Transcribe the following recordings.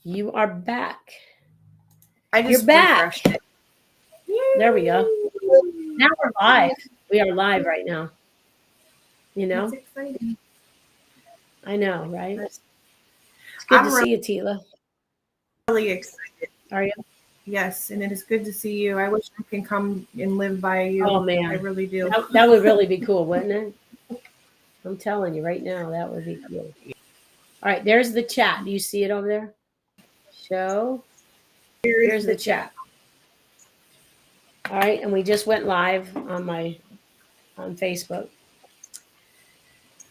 You are back. I You're just back. refreshed it. There we go. Now we're live. Yay. We are live right now. You That's know? exciting. I know, right? That's, It's good to I'm see you, Tila. really excited. Are you? Yes, and it is good to see you. I wish I can come and live by Oh you. I man. really do. That would really be cool, wouldn't it? I'm telling you right now, that would be cool. All right, there's the chat. Do you see it over there? Show. Here is There's the the chat. chat. All right, and we just went live on Facebook.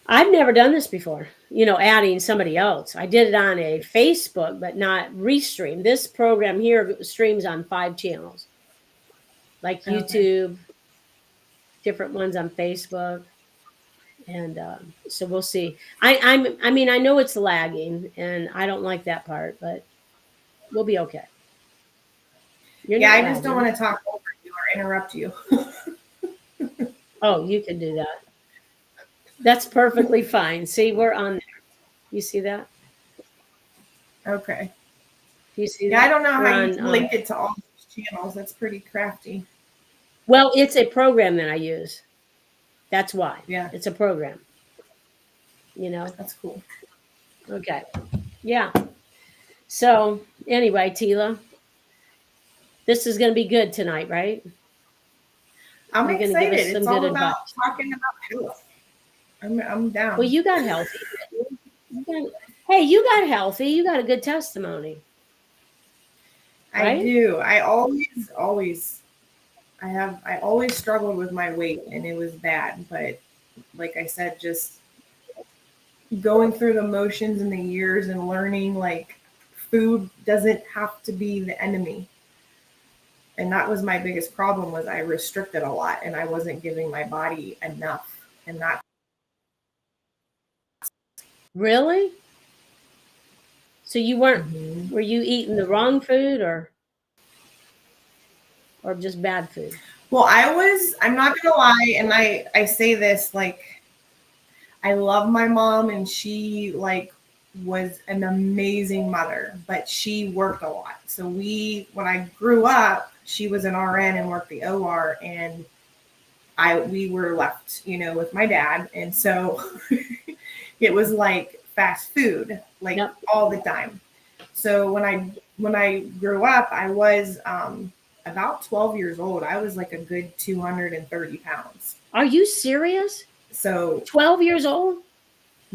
I've never done this before, adding somebody else. I did it on a Facebook, but not Restream. This program here streams on 5 channels, like Okay. YouTube, different ones on Facebook. And so we'll see. I know it's lagging, and I don't like that part, but we'll be okay. You're Yeah, not I just don't lagging. want to talk over you or interrupt you. Oh, you can do that. That's perfectly fine. See, we're on there. You see that? Okay. Do you see Yeah, I that? don't know We're how you on. link it to all these channels. That's pretty crafty. Well, it's a program that I use. That's why. Yeah, It's a program. You know. that's cool. Okay. Yeah. So anyway, Tila, this is going to be good tonight, right? I'm You're going to give excited. us It's some good all about advice. talking about health. I'm Well, down. you got healthy. Hey, you got healthy. You got a good testimony, I right? do. I always struggled with my weight and it was bad. But like I said, just going through the motions and the years and learning like food doesn't have to be the enemy. And that was my biggest problem was I restricted a lot and I wasn't giving my body enough. And that Really? So you weren't? Mhm. Were you eating the wrong food or just bad food? Well, I'm not gonna lie, and I say this like I love my mom and she like was an amazing mother, but she worked a lot. So when I grew up, she was an RN and worked the OR and we were left, with my dad. And so it was like fast food, like Yep. all the time. So when I grew up, I was about 12 years old. I was like a good 230 pounds. Are you serious? So 12 years old?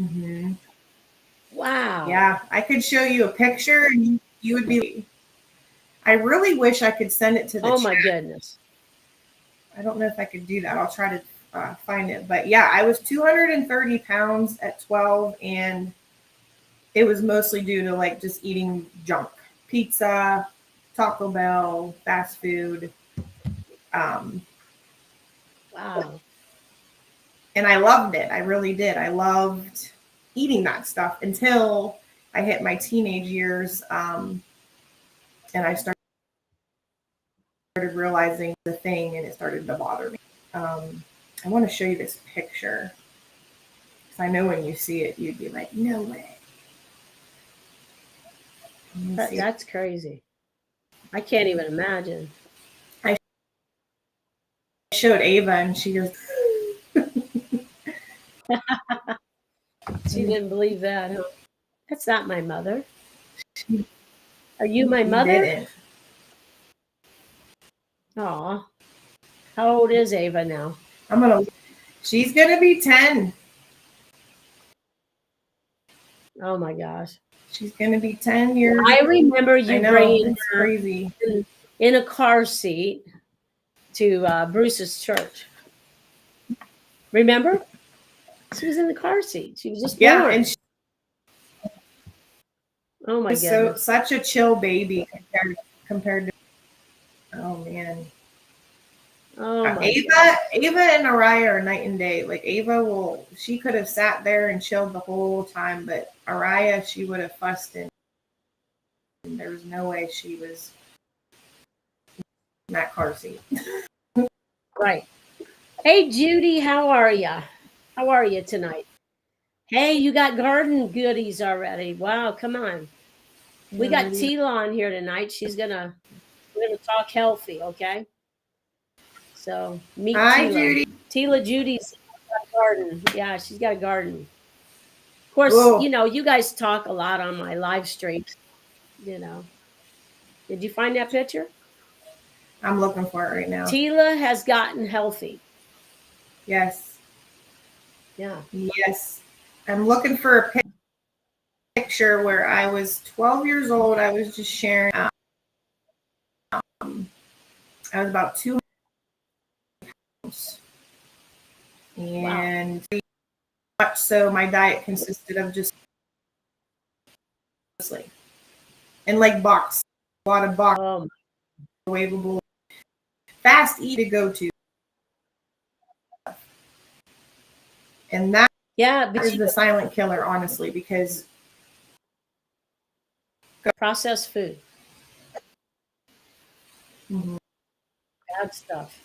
mhm. Wow. Yeah, I could show you a picture and you would be. I really wish I could send it to the Oh chat. my goodness. I don't know if I could do that. I'll try to find it. But yeah, I was 230 pounds at 12, and it was mostly due to like just eating junk, pizza, Taco Bell, fast food. Um, Wow. and I loved it. I really did. I loved eating that stuff until I hit my teenage years, and I started realizing the thing, and it started to bother me. I want to show you this picture because I know when you see it, you'd be like, "No way." Let me see. That's crazy. I can't even imagine. I showed Ava, and she goes, She didn't believe that. Huh? That's not my mother. "She Are you my mother? didn't." Aw. How old is Ava now? I'm gonna. She's gonna be 10. Oh my gosh. She's gonna be 10 years. I remember I you know bringing it's her crazy. in a car seat to Bruce's church. Remember? She was in the car seat. She was just Yeah, and born. she Oh my was so goodness. such a chill baby compared to. Oh man. Oh my goodness. Ava and Araya are night and day. Like she could have sat there and chilled the whole time, but Araya, she would have fussed and there was no way she was in that car seat. Right. Hey Judy, how are ya? How are you tonight? Hey, you got garden goodies already. Wow, come on. We got Alrighty. Tila on here tonight. We're gonna talk healthy, okay? So meet Hi, Tila. Judy. Tila Judy's got a garden. Yeah, she's got a garden. Of course, Whoa, you guys talk a lot on my live streams, you know. Did you find that picture? I'm looking for it right now. Tila has gotten healthy. Yes, Yeah. yes. I'm looking for a picture where I was 12 years old. I was just sharing. I was about 2 pounds, Wow. and pretty much so my diet consisted of just and like a lot of box, Oh, microwavable, fast eat to go to, and that yeah, but is the silent killer, honestly, because processed food, mhm, bad stuff.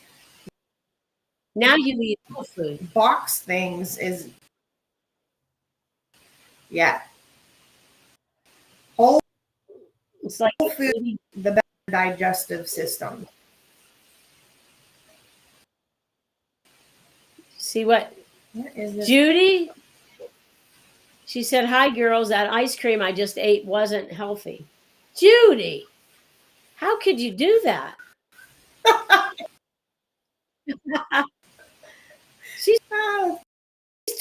Now you eat whole food. box things is yeah whole It's like food, the better digestive system. see what What is this? Judy? She said, "Hi, girls. That ice cream I just ate wasn't healthy." Judy, how could you do that? She's Ah,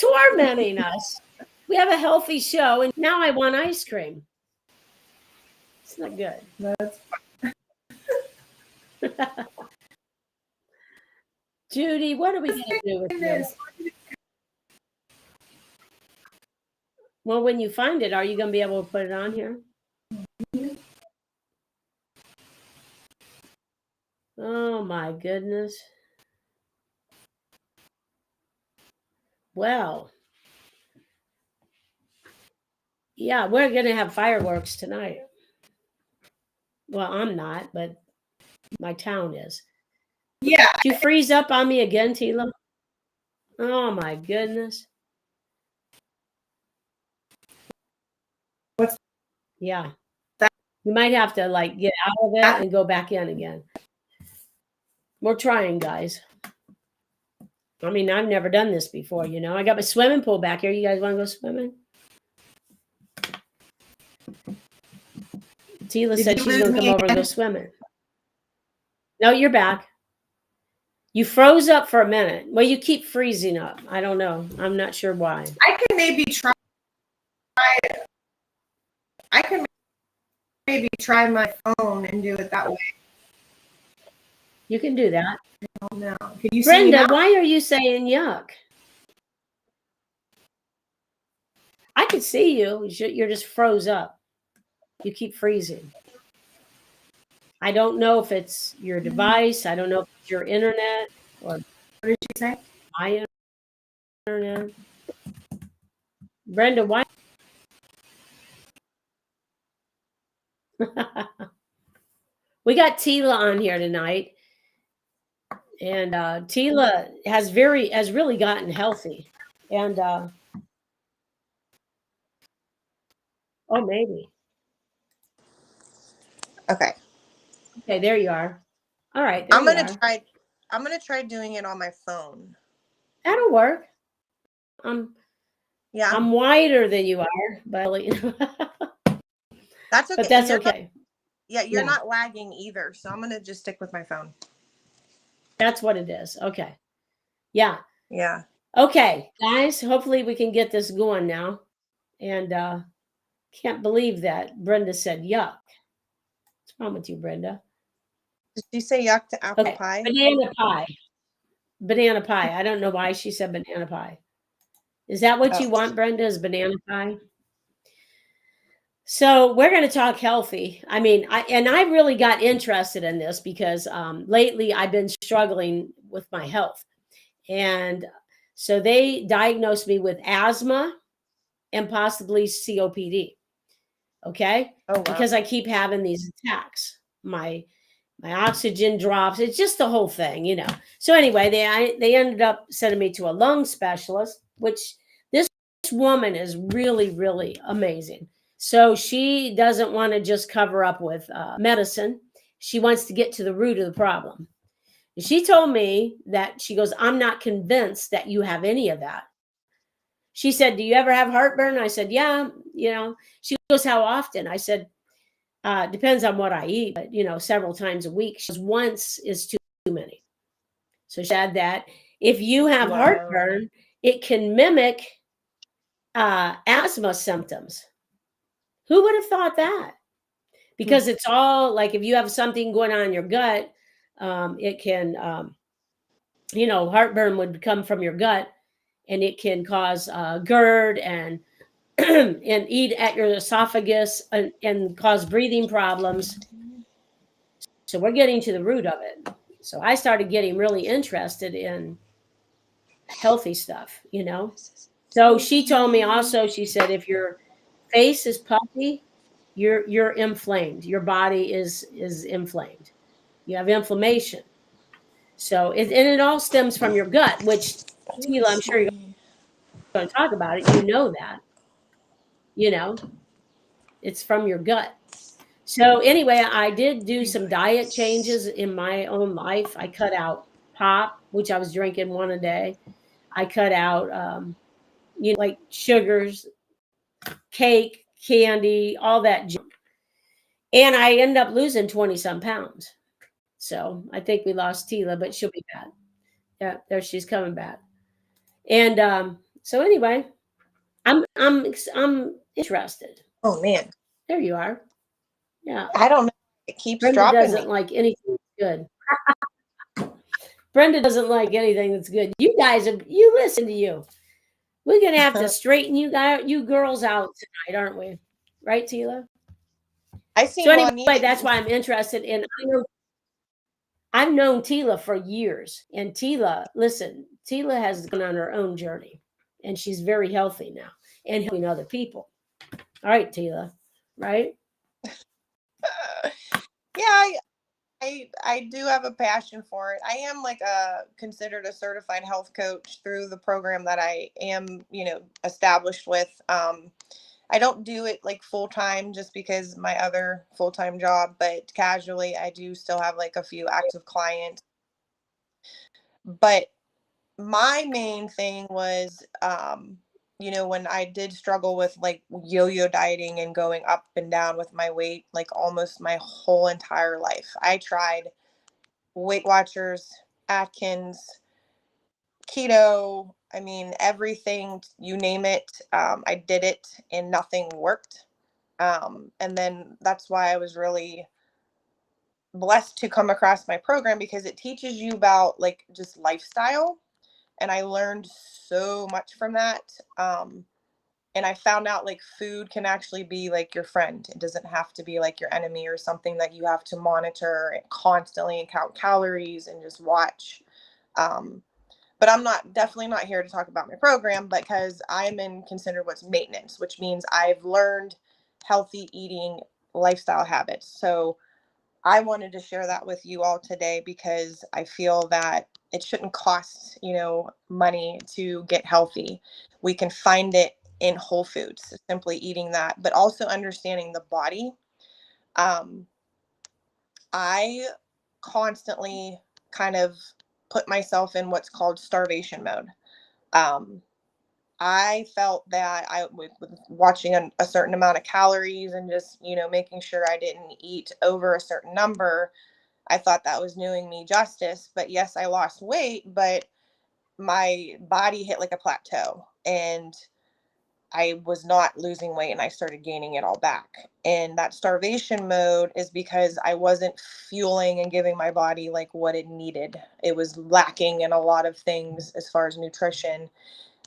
tormenting us. We have a healthy show, and now I want ice cream. It's not good. that's Judy, what are we going to do with you? this. Well, when you find it, are you going to be able to put it on here? Oh, my goodness. Well, yeah, we're going to have fireworks tonight. Well, I'm not, but my town is. Yeah, Did you freeze up on me again, Tila? Oh, my goodness. what's Yeah. that? You might have to like get out of it and go back in again. We're trying, guys. I mean, I've never done this before, I got my swimming pool back here. You guys want to go swimming? Tila Did said you she's lose going to come me over and go again? swimming. No, you're back. You froze up for a minute. Well, you keep freezing up. I don't know. I'm not sure why. I can maybe try. I can maybe try my phone and do it that way. You can do that. Oh no! Can you see me Brenda, now? why are you saying yuck? I could see you. You're just froze up. You keep freezing. I don't know if it's your device. I don't know if it's your internet or What did she say? my internet. Brenda, why? We got Tila on here tonight, and Tila has really gotten healthy. And oh, maybe. Okay. Okay, there you are. All right, there you are. I'm gonna try doing it on my phone. That'll work. I'm Yeah, I'm wider than you are, but that's okay. but that's You're not, okay. yeah, you're Yeah, not lagging either, so I'm gonna just stick with my phone. that's what it is. Okay. Yeah. Yeah. Okay, guys. Hopefully we can get this going now. And can't believe that Brenda said yuck. What's wrong with you, Brenda? Did you say yuck to apple Okay, pie? banana pie. Banana pie. I don't know why she said banana pie. Is that what Oh. you want, Brenda? Is banana pie? So we're going to talk healthy. I mean, I really got interested in this because lately I've been struggling with my health, and so they diagnosed me with asthma and possibly COPD. Okay, Oh wow. because I keep having these attacks. My oxygen drops. It's just the whole thing. So anyway, they ended up sending me to a lung specialist, which this woman is really, really amazing. So she doesn't want to just cover up with medicine. She wants to get to the root of the problem. And she told me that she goes, I'm not convinced that you have any of that. She said, do you ever have heartburn? I said, yeah, She goes, how often? I said, depends on what I eat, but several times a week. She goes, once is too many. So she said that if you have Wow. heartburn, it can mimic asthma symptoms. Who would have thought that? Because it's all like if you have something going on in your gut, it can, heartburn would come from your gut, and it can cause GERD and and eat at your esophagus and cause breathing problems. So we're getting to the root of it. So I started getting really interested in healthy stuff. So she told me also, she said, if your face is puffy, you're inflamed. Your body is inflamed. You have inflammation. So and it all stems from your gut, which Tila, I'm sure you're going to talk about it. That, you know, it's from your gut. So anyway, I did do some diet changes in my own life. I cut out pop, which I was drinking one a day. I cut out, like sugars, cake, candy, all that junk. And I ended up losing 20 some pounds. So I think we lost Tila, but she'll be back. Yeah, there she's coming back. And so anyway, I'm interested. Oh man. There you are. Yeah. I don't know. It keeps Brenda dropping doesn't me. like anything that's good. Brenda doesn't like anything that's good. You guys, you listen to you. We're gonna have to straighten you girls out tonight, aren't we? Right, Tila? I see So Juanita. anyway, that's why I'm interested in. I've known Tila for years, and Tila has gone on her own journey, and she's very healthy now and helping other people. All right, Tila, right? Yeah, I do have a passion for it. I am like considered a certified health coach through the program that I am, established with. I don't do it like full time just because my other full time job, but casually I do still have like a few active clients. But my main thing was, when I did struggle with like yo-yo dieting and going up and down with my weight, like almost my whole entire life. I tried Weight Watchers, Atkins, keto. I mean, everything, you name it. I did it and nothing worked. And then that's why I was really blessed to come across my program because it teaches you about like just lifestyle. And I learned so much from that. And I found out like food can actually be like your friend. It doesn't have to be like your enemy or something that you have to monitor and constantly and count calories and just watch. Um, but I'm definitely not here to talk about my program because I'm in considered what's maintenance, which means I've learned healthy eating lifestyle habits. So I wanted to share that with you all today because I feel that it shouldn't cost, money to get healthy. We can find it in whole foods, simply eating that, but also understanding the body. Um, I constantly kind of put myself in what's called starvation mode. Um, I felt that I with watching a certain amount of calories and just, making sure I didn't eat over a certain number. I thought that was doing me justice. But yes, I lost weight, but my body hit like a plateau and I was not losing weight and I started gaining it all back. And that starvation mode is because I wasn't fueling and giving my body like what it needed. It was lacking in a lot of things as far as nutrition.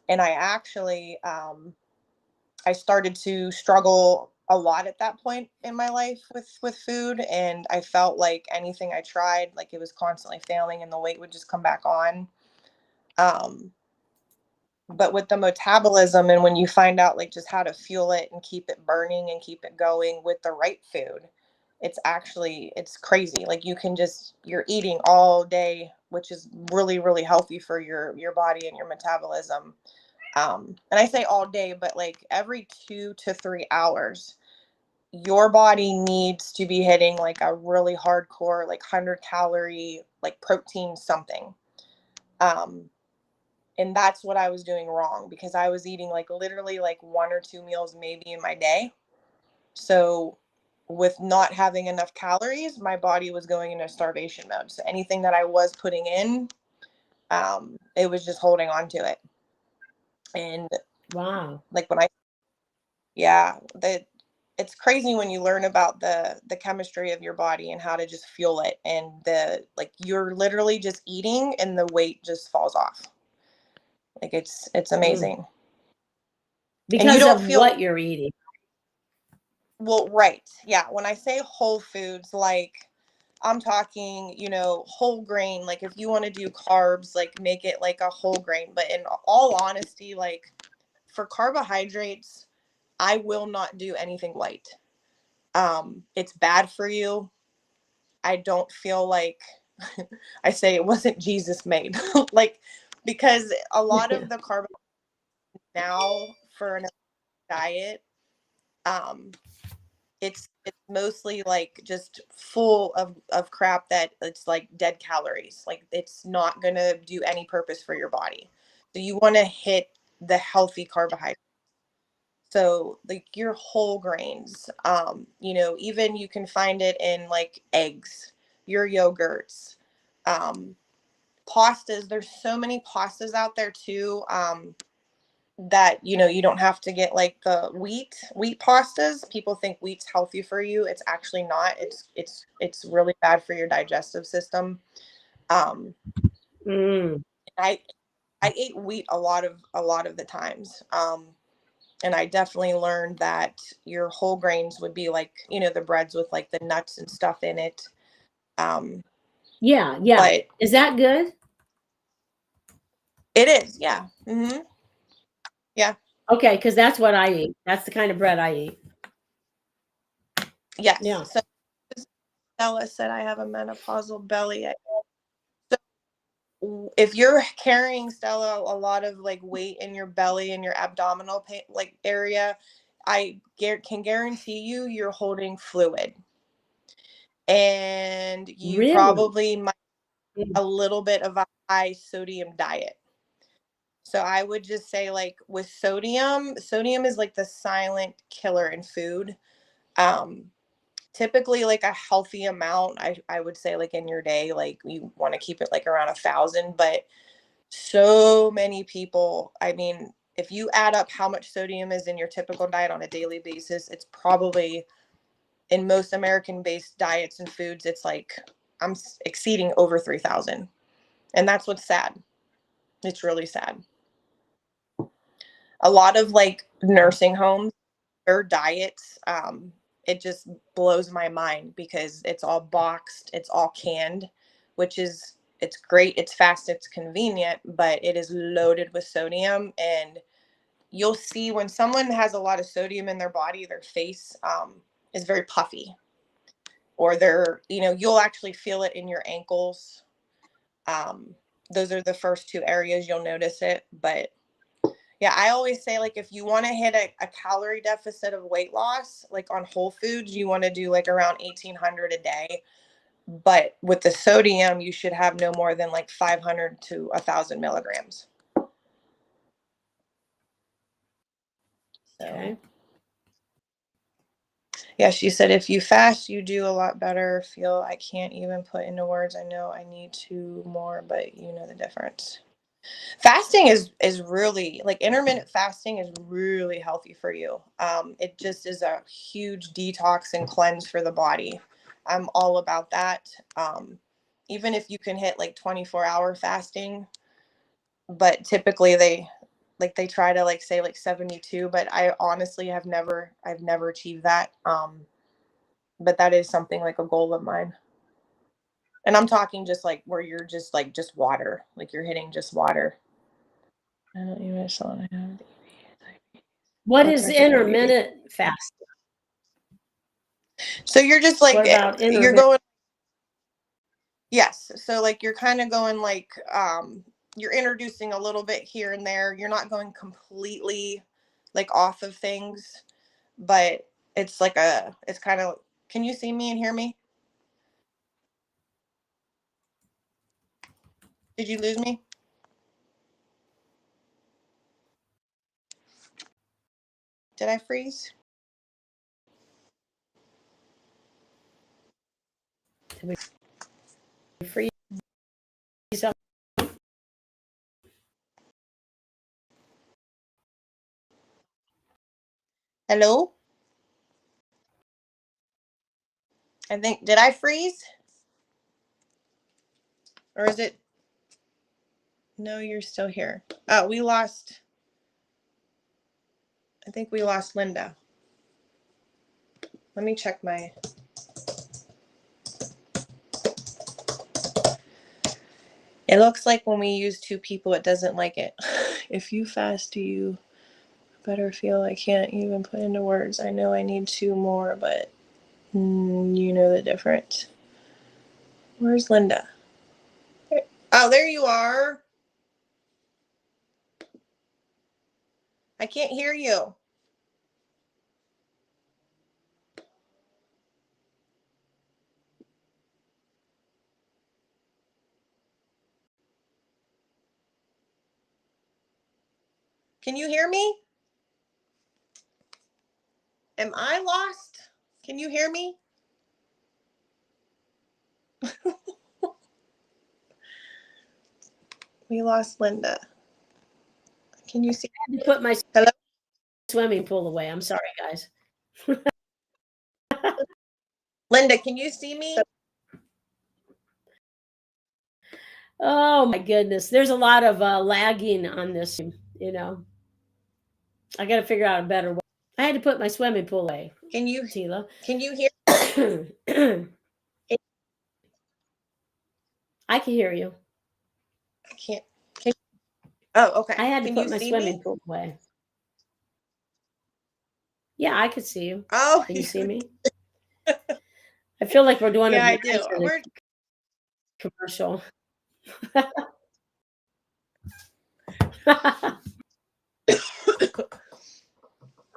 And I actually, I started to struggle a lot at that point in my life with food, and I felt like anything I tried, like it was constantly failing, and the weight would just come back on. Um, but with the metabolism, and when you find out like just how to fuel it and keep it burning and keep it going with the right food, it's crazy. Like you're eating all day, which is really really healthy for your body and your metabolism. And I say all day, but like every 2 to 3 hours, your body needs to be hitting like a really hardcore, like 100-calorie, like protein something. And that's what I was doing wrong, because I was eating like literally like 1 or 2 meals maybe in my day. So with not having enough calories, my body was going into starvation mode. So anything that I was putting in, it was just holding on to it. And Wow. like when yeah, it's crazy when you learn about the chemistry of your body and how to just fuel it, and like you're literally just eating and the weight just falls off. Like it's amazing. And you Because don't of feel, what you're eating. well, right. Yeah, when I say whole foods, like I'm talking, whole grain. Like if you want to do carbs, like make it like a whole grain. But in all honesty, like for carbohydrates, I will not do anything light. It's bad for you. I don't feel like I say it wasn't Jesus made. Like, because a lot of the carbohydrates now for a diet, um, it's mostly like just full of crap that it's like dead calories. Like it's not gonna do any purpose for your body. So you want to hit the healthy carbohydrates. So like your whole grains, even you can find it in like eggs, your yogurts, um, pastas. There's so many pastas out there too. That you don't have to get like the wheat pastas. People think wheat's healthy for you. It's actually not. It's really bad for your digestive system. Um, Mm. I I ate wheat a lot of the times. And I definitely learned that your whole grains would be like, the breads with like the nuts and stuff in it. Um, Yeah. but Is that good? it is, yeah. Yeah. Okay, because that's what I eat. That's the kind of bread I eat. Yes. Yeah. So Stella said I have a menopausal belly. If you're carrying, Stella, a lot of like weight in your belly and your abdominal pain, like area, I can guarantee you're holding fluid, and you Really? probably might Mm. a little bit of a high sodium diet. So I would just say, like with sodium is like the silent killer in food. Um, Typically like a healthy amount, I would say like in your day, like you want to keep it like around 1,000. But so many people, I mean, if you add up how much sodium is in your typical diet on a daily basis, it's probably in most American based diets and foods, it's like I'm exceeding over 3,000. And that's what's sad. It's really sad. A lot of like nursing homes, their diets, it just blows my mind because it's all boxed, it's all canned, which is, it's great, it's fast, it's convenient, but it is loaded with sodium. And you'll see when someone has a lot of sodium in their body, their face is very puffy, or you'll actually feel it in your ankles. um, those are the first two areas you'll notice it. But yeah, I always say, like, if you want to hit a calorie deficit of weight loss, like on whole foods, you want to do like around 1,800 a day. But with the sodium, you should have no more than like 500 to 1,000 milligrams. So, Okay. yeah, she said, if you fast, you do a lot better. Feel I can't even put into words. I know I need to more, but you know the difference. Fasting is really, like, intermittent fasting is really healthy for you. It just is a huge detox and cleanse for the body. I'm all about that. Even if you can hit like 24-hour fasting, but typically they try to like say like 72, but I honestly I've never achieved that. But that is something like a goal of mine. And I'm talking just like where you're just like just water, like you're hitting just water. I don't even saw I have What blood is pressure, diabetes. intermittent fasting? So you're just like What about you're intermittent? going, yes. So like you're kind of going like you're introducing a little bit here and there. You're not going completely like off of things, but It's like it's kind of, can you see me and hear me? Did you lose me? Did I freeze? Did we freeze up? Hello? I think, did I freeze? Or is it? No, you're still here. Oh, we lost. I think we lost Linda. Let me check my. It looks like when we use two people, it doesn't like it. If you fast, you better feel I can't even put into words. I know I need two more, but you know the difference. Where's Linda? Oh, there you are. I can't hear you. Can you hear me? Am I lost? Can you hear me? We lost Linda. Can you see? I had to put my Hello? swimming pool away. I'm sorry, guys. Linda, can you see me? Oh my goodness. There's a lot of lagging on this, you know. I got to figure out a better way. I had to put my swimming pool away, Can you Tila. hear? I can hear you. I can't. Oh, okay. I had to Can put you my see swimming me? pool away. Yeah, I could see you. Oh, Can you see me? I feel like we're doing yeah, a I do. Verizon commercial.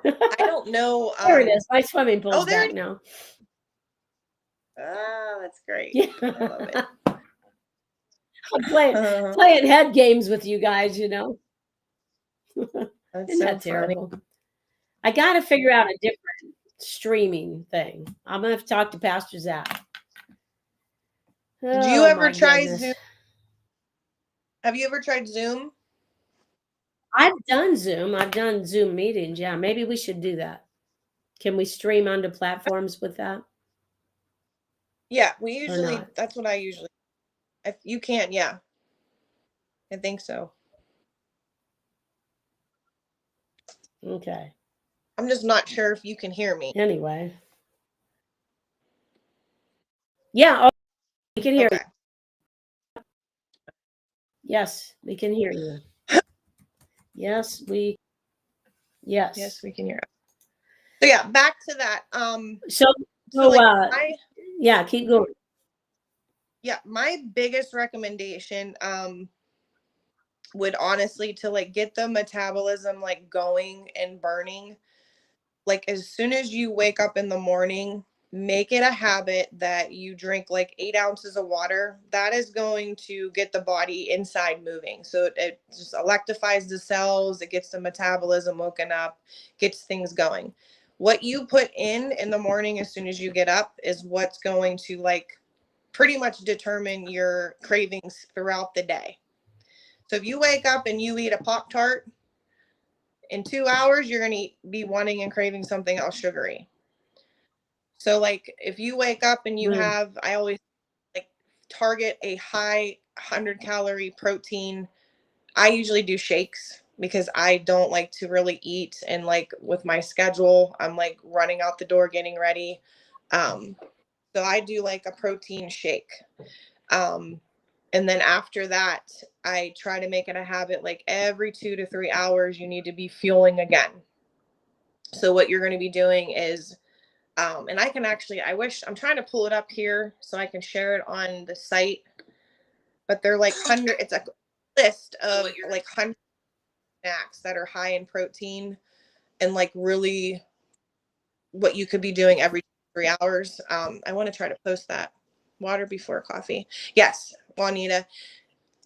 I don't know. There it is. My swimming pool's there back now. Oh, that's great. Yeah. I love it. I'm playing head games with you guys, you know. That's Isn't so that funny. terrible? I got to figure out a different streaming thing. I'm going to have to talk to Pastor Zach. Did you Oh, ever my try goodness. Zoom? Have you ever tried Zoom? I've done Zoom. I've done Zoom meetings. Yeah, maybe we should do that. Can we stream onto platforms with that? Yeah, we usually, not? that's what I usually, if you can, yeah. I think so. Okay. I'm just not sure if you can hear me. Anyway. Yeah, oh, we can hear you. Yes, we can hear you. Yes, Yes, we can hear it. So yeah, back to that. So like yeah, keep going. Yeah, my biggest recommendation would honestly to like get the metabolism like going and burning. Like as soon as you wake up in the morning, make it a habit that you drink like 8 ounces of water. That is going to get the body inside moving. So it just electrifies the cells, it gets the metabolism woken up, gets things going. What you put in the morning as soon as you get up is what's going to like pretty much determine your cravings throughout the day. So if you wake up and you eat a Pop-Tart, in 2 hours, you're going to be wanting and craving something else sugary. So like if you wake up and you have, I always like target a high 100-calorie protein. I usually do shakes because I don't like to really eat. And like with my schedule, I'm like running out the door, getting ready. So I do like a protein shake. And then after that, I try to make it a habit like every 2 to 3 hours, you need to be fueling again. So what you're going to be doing is, and I can actually, I wish I'm trying to pull it up here so I can share it on the site, but they're like it's a list of like 100 snacks that are high in protein and like really what you could be doing every 3 hours. I want to try to post that. Water before coffee. Yes, Juanita.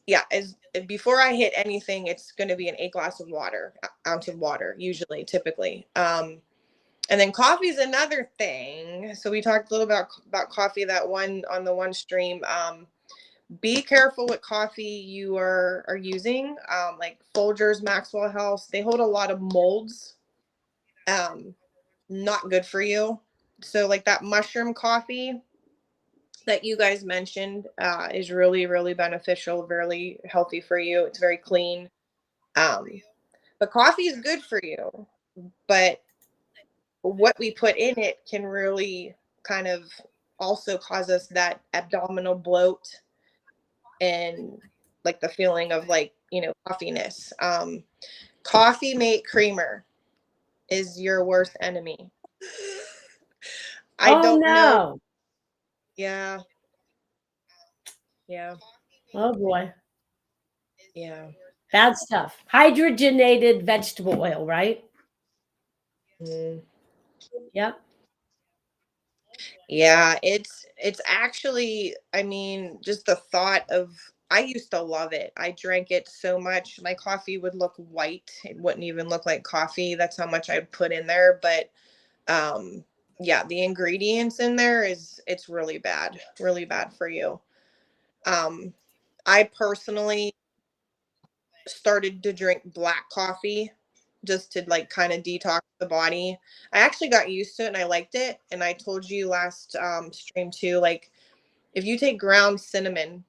Yeah, as before I hit anything, it's going to be an 8 glass of water, ounce of water, usually, typically. And then coffee is another thing. So we talked a little about coffee that one on the one stream. Be careful what coffee you are using. Like Folgers, Maxwell House, they hold a lot of molds. Not good for you. So like that mushroom coffee that you guys mentioned is really, really beneficial, really healthy for you. It's very clean. Um, but coffee is good for you. But what we put in it can really kind of also cause us that abdominal bloat and like the feeling of like, puffiness. Coffee mate creamer is your worst enemy. I Oh don't know. no. Yeah. Yeah. Oh boy. Yeah. Bad stuff. Hydrogenated vegetable oil, right? Mm. Yep. Yeah, it's actually, I mean, just the thought of I used to love it. I drank it so much. My coffee would look white. It wouldn't even look like coffee. That's how much I'd put in there. But um yeah, the ingredients in there it's really bad for you. Um I personally started to drink black coffee just to like kind of detox the body. I actually got used to it and I liked it. And I told you last stream too, like if you take ground cinnamon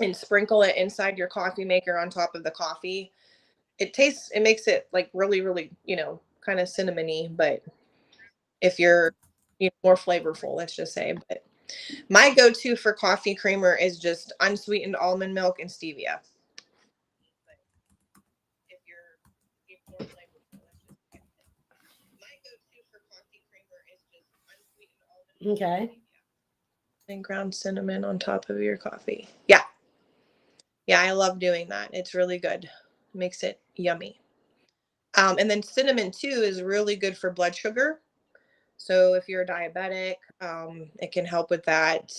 and sprinkle it inside your coffee maker on top of the coffee, it makes it like really, really, kind of cinnamony, but if you're more flavorful, let's just say. But my go-to for coffee creamer is just unsweetened almond milk and stevia. Okay. And ground cinnamon on top of your coffee. Yeah. Yeah, I love doing that. It's really good. Makes it yummy. And then cinnamon too is really good for blood sugar. So if you're diabetic, it can help with that.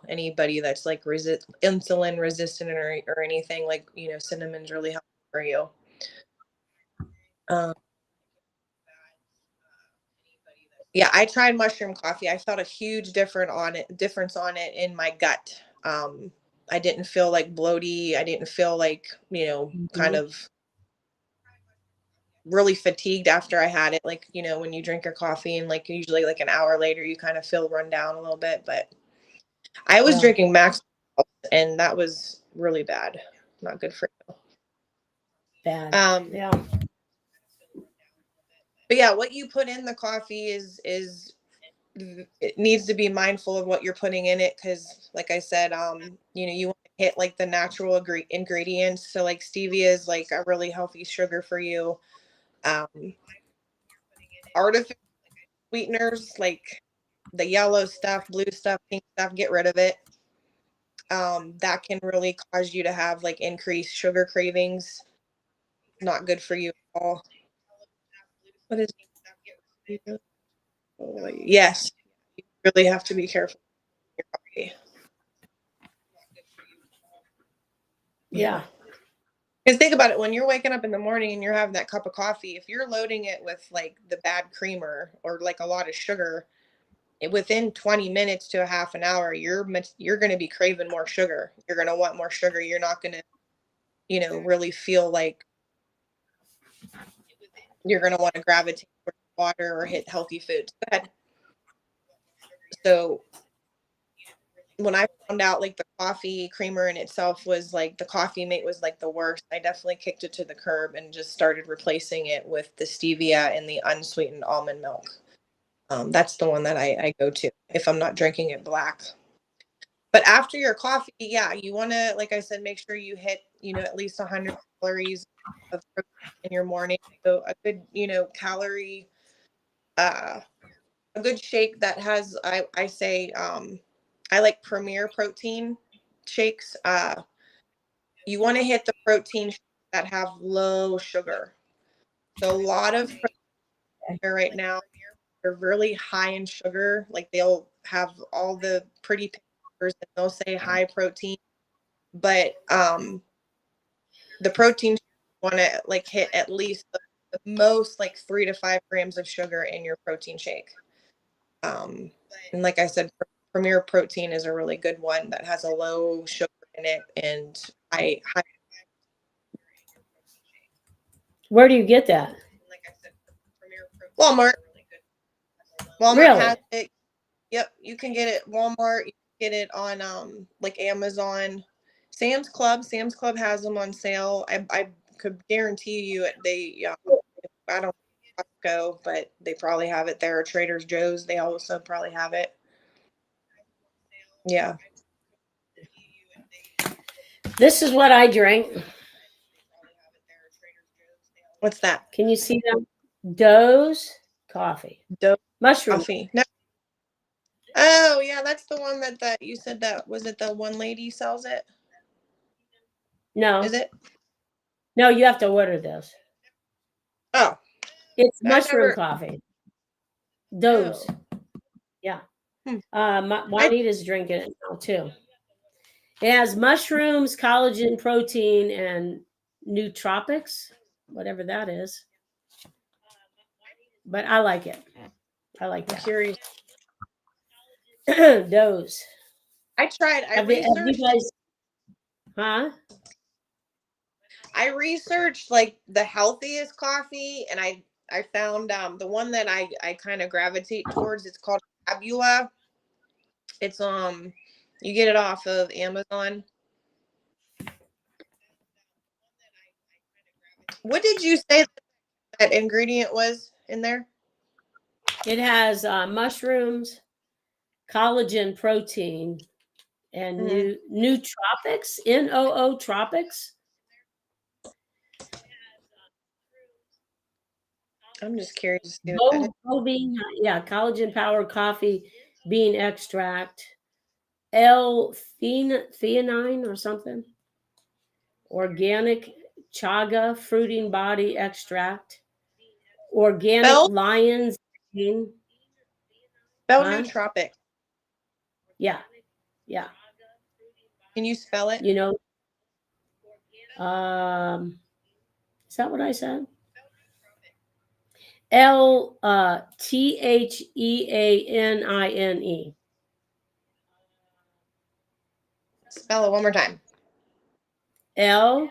Anybody that's like insulin resistant or anything, like, cinnamon's really helpful for you. Um, yeah, I tried mushroom coffee. I felt a huge difference on it in my gut. I didn't feel like bloaty. I didn't feel like, kind Mhm. of really fatigued after I had it. Like, when you drink your coffee and like usually like an hour later, you kind of feel run down a little bit. But I was Yeah. drinking Max and that was really bad. Not good for you. Bad. Um, Yeah. but yeah, what you put in the coffee is it needs to be mindful of what you're putting in it because like I said, you want to hit like the natural ingredients. So like stevia is like a really healthy sugar for you. Um, artificial sweeteners like the yellow stuff, blue stuff, pink stuff, get rid of it. That can really cause you to have like increased sugar cravings. Not good for you at all. What is yes, you really have to be careful with your coffee. Yeah. Yeah. Because think about it, when you're waking up in the morning and you're having that cup of coffee, if you're loading it with like the bad creamer or like a lot of sugar, within 20 minutes to a half an hour, you're going to be craving more sugar. You're going to want more sugar. You're not going to, really feel like you're going to want to gravitate towards water or hit healthy foods. Go ahead. So when I found out like the coffee creamer in itself was like the coffee mate was like the worst, I definitely kicked it to the curb and just started replacing it with the stevia and the unsweetened almond milk. That's the one that I go to if I'm not drinking it black. But after your coffee, yeah, you want to, like I said, make sure you hit, at least 100 calories of protein in your morning. So a good, calorie, uh, a good shake that has, I say, I like Premier protein shakes. You want to hit the protein shakes that have low sugar. So a lot of protein right now they're really high in sugar. Like they'll have all the pretty pictures and they'll say high protein, but the protein want to like hit at least the most like 3 to 5 grams of sugar in your protein shake. And like I said, Premier Protein is a really good one that has a low sugar in it and high. Where do you get that? Like I said, Walmart. Walmart Really? has it. Yep, you can get it at Walmart. You can get it on like Amazon, Sam's Club. Sam's Club has them on sale. I could guarantee you they. I don't Costco, but they probably have it there. Trader Joe's, they also probably have it. Yeah. This is what I drink. What's that? Can you see them? Doe's coffee. Doe Mushroom. coffee. No. Oh yeah, that's the one that you said that was it. The one lady sells it. No. Is it? No, you have to order this. Oh. It's mushroom coffee. Doe's. Oh. Yeah. Juanita's drinking it now too. It has mushrooms, collagen, protein, and nootropics, whatever that is. But I like it. I like that. I'm curious. Doe's. I tried. Have you guys? Huh? I researched like the healthiest coffee, and I found the one that I kind of gravitate towards. It's called Fabula. It's you get it off of Amazon. What did you say that ingredient was in there? It has mushrooms, collagen, protein, and nootropics. NOO tropics. I'm just curious. Collagen powered coffee bean extract, L-theanine or something, organic chaga fruiting body extract, organic lion's mane. Nootropic. Yeah. Can you spell it? You know, is that what I said? L-theanine. Spell it one more time. L-theanine.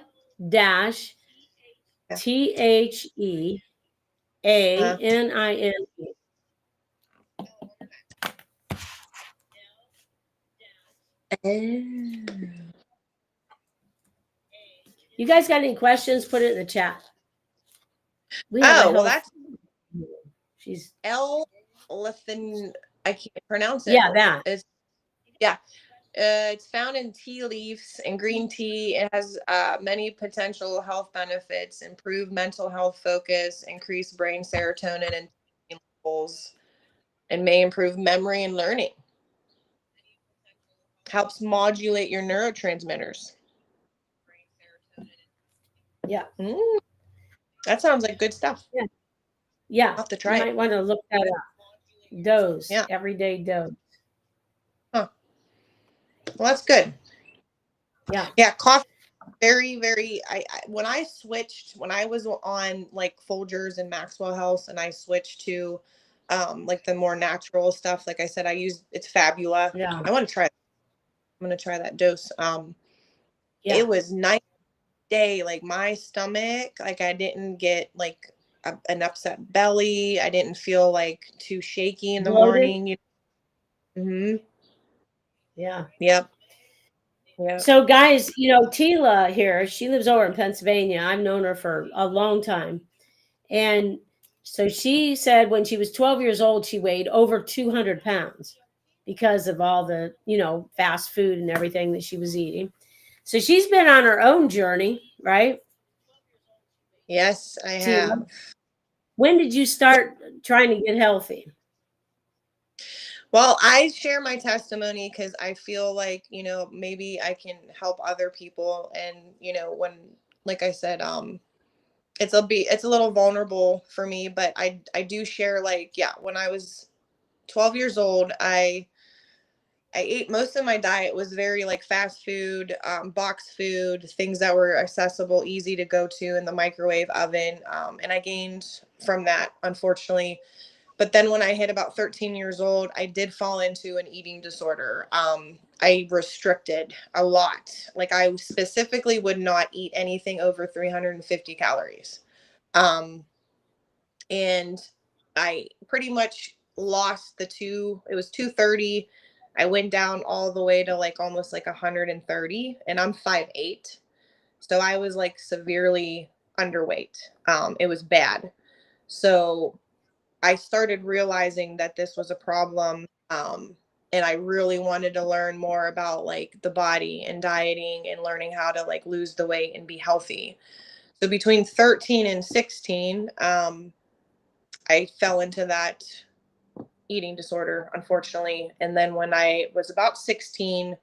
You guys got any questions? Put it in the chat. That's she's L-lithin. I can't pronounce it. Yeah, that. It's found in tea leaves and green tea. It has many potential health benefits: improve mental health focus, increase brain serotonin and levels, and may improve memory and learning. Helps modulate your neurotransmitters. Yeah. That sounds like good stuff. Yeah. I'll have to try you might want to look that up. Doe's. Yeah. Everyday Doe's. Huh. Well, that's good. Yeah. Yeah. Coffee. Very, very. When I was on like Folgers and Maxwell House, and I switched to like the more natural stuff. Like I said, it's Fabula. Yeah. I want to try it. I'm going to try that dose. It was nice day. Like my stomach, like I didn't get like an upset belly. I didn't feel like too shaky in the morning. Yeah. Yep. So guys, Tila here, she lives over in Pennsylvania. I've known her for a long time. And so she said when she was 12 years old, she weighed over 200 pounds because of all the, fast food and everything that she was eating. So she's been on her own journey, right? Yes, I have. When did you start trying to get healthy? Well, I share my testimony because I feel like, maybe I can help other people. And, when, like I said, it's a little vulnerable for me, but I do share, like, yeah, when I was 12 years old, I ate most of my diet was very like fast food, box food, things that were accessible, easy to go to in the microwave oven. And I gained from that, unfortunately. But then when I hit about 13 years old, I did fall into an eating disorder. I restricted a lot. Like, I specifically would not eat anything over 350 calories. Um, and I pretty much lost it was 230. I went down all the way to like almost like 130, and I'm 5'8". So I was like severely underweight. It was bad. So I started realizing that this was a problem. And I really wanted to learn more about like the body and dieting and learning how to like lose the weight and be healthy. So between 13 and 16, I fell into that eating disorder, unfortunately. And then when I was about 16,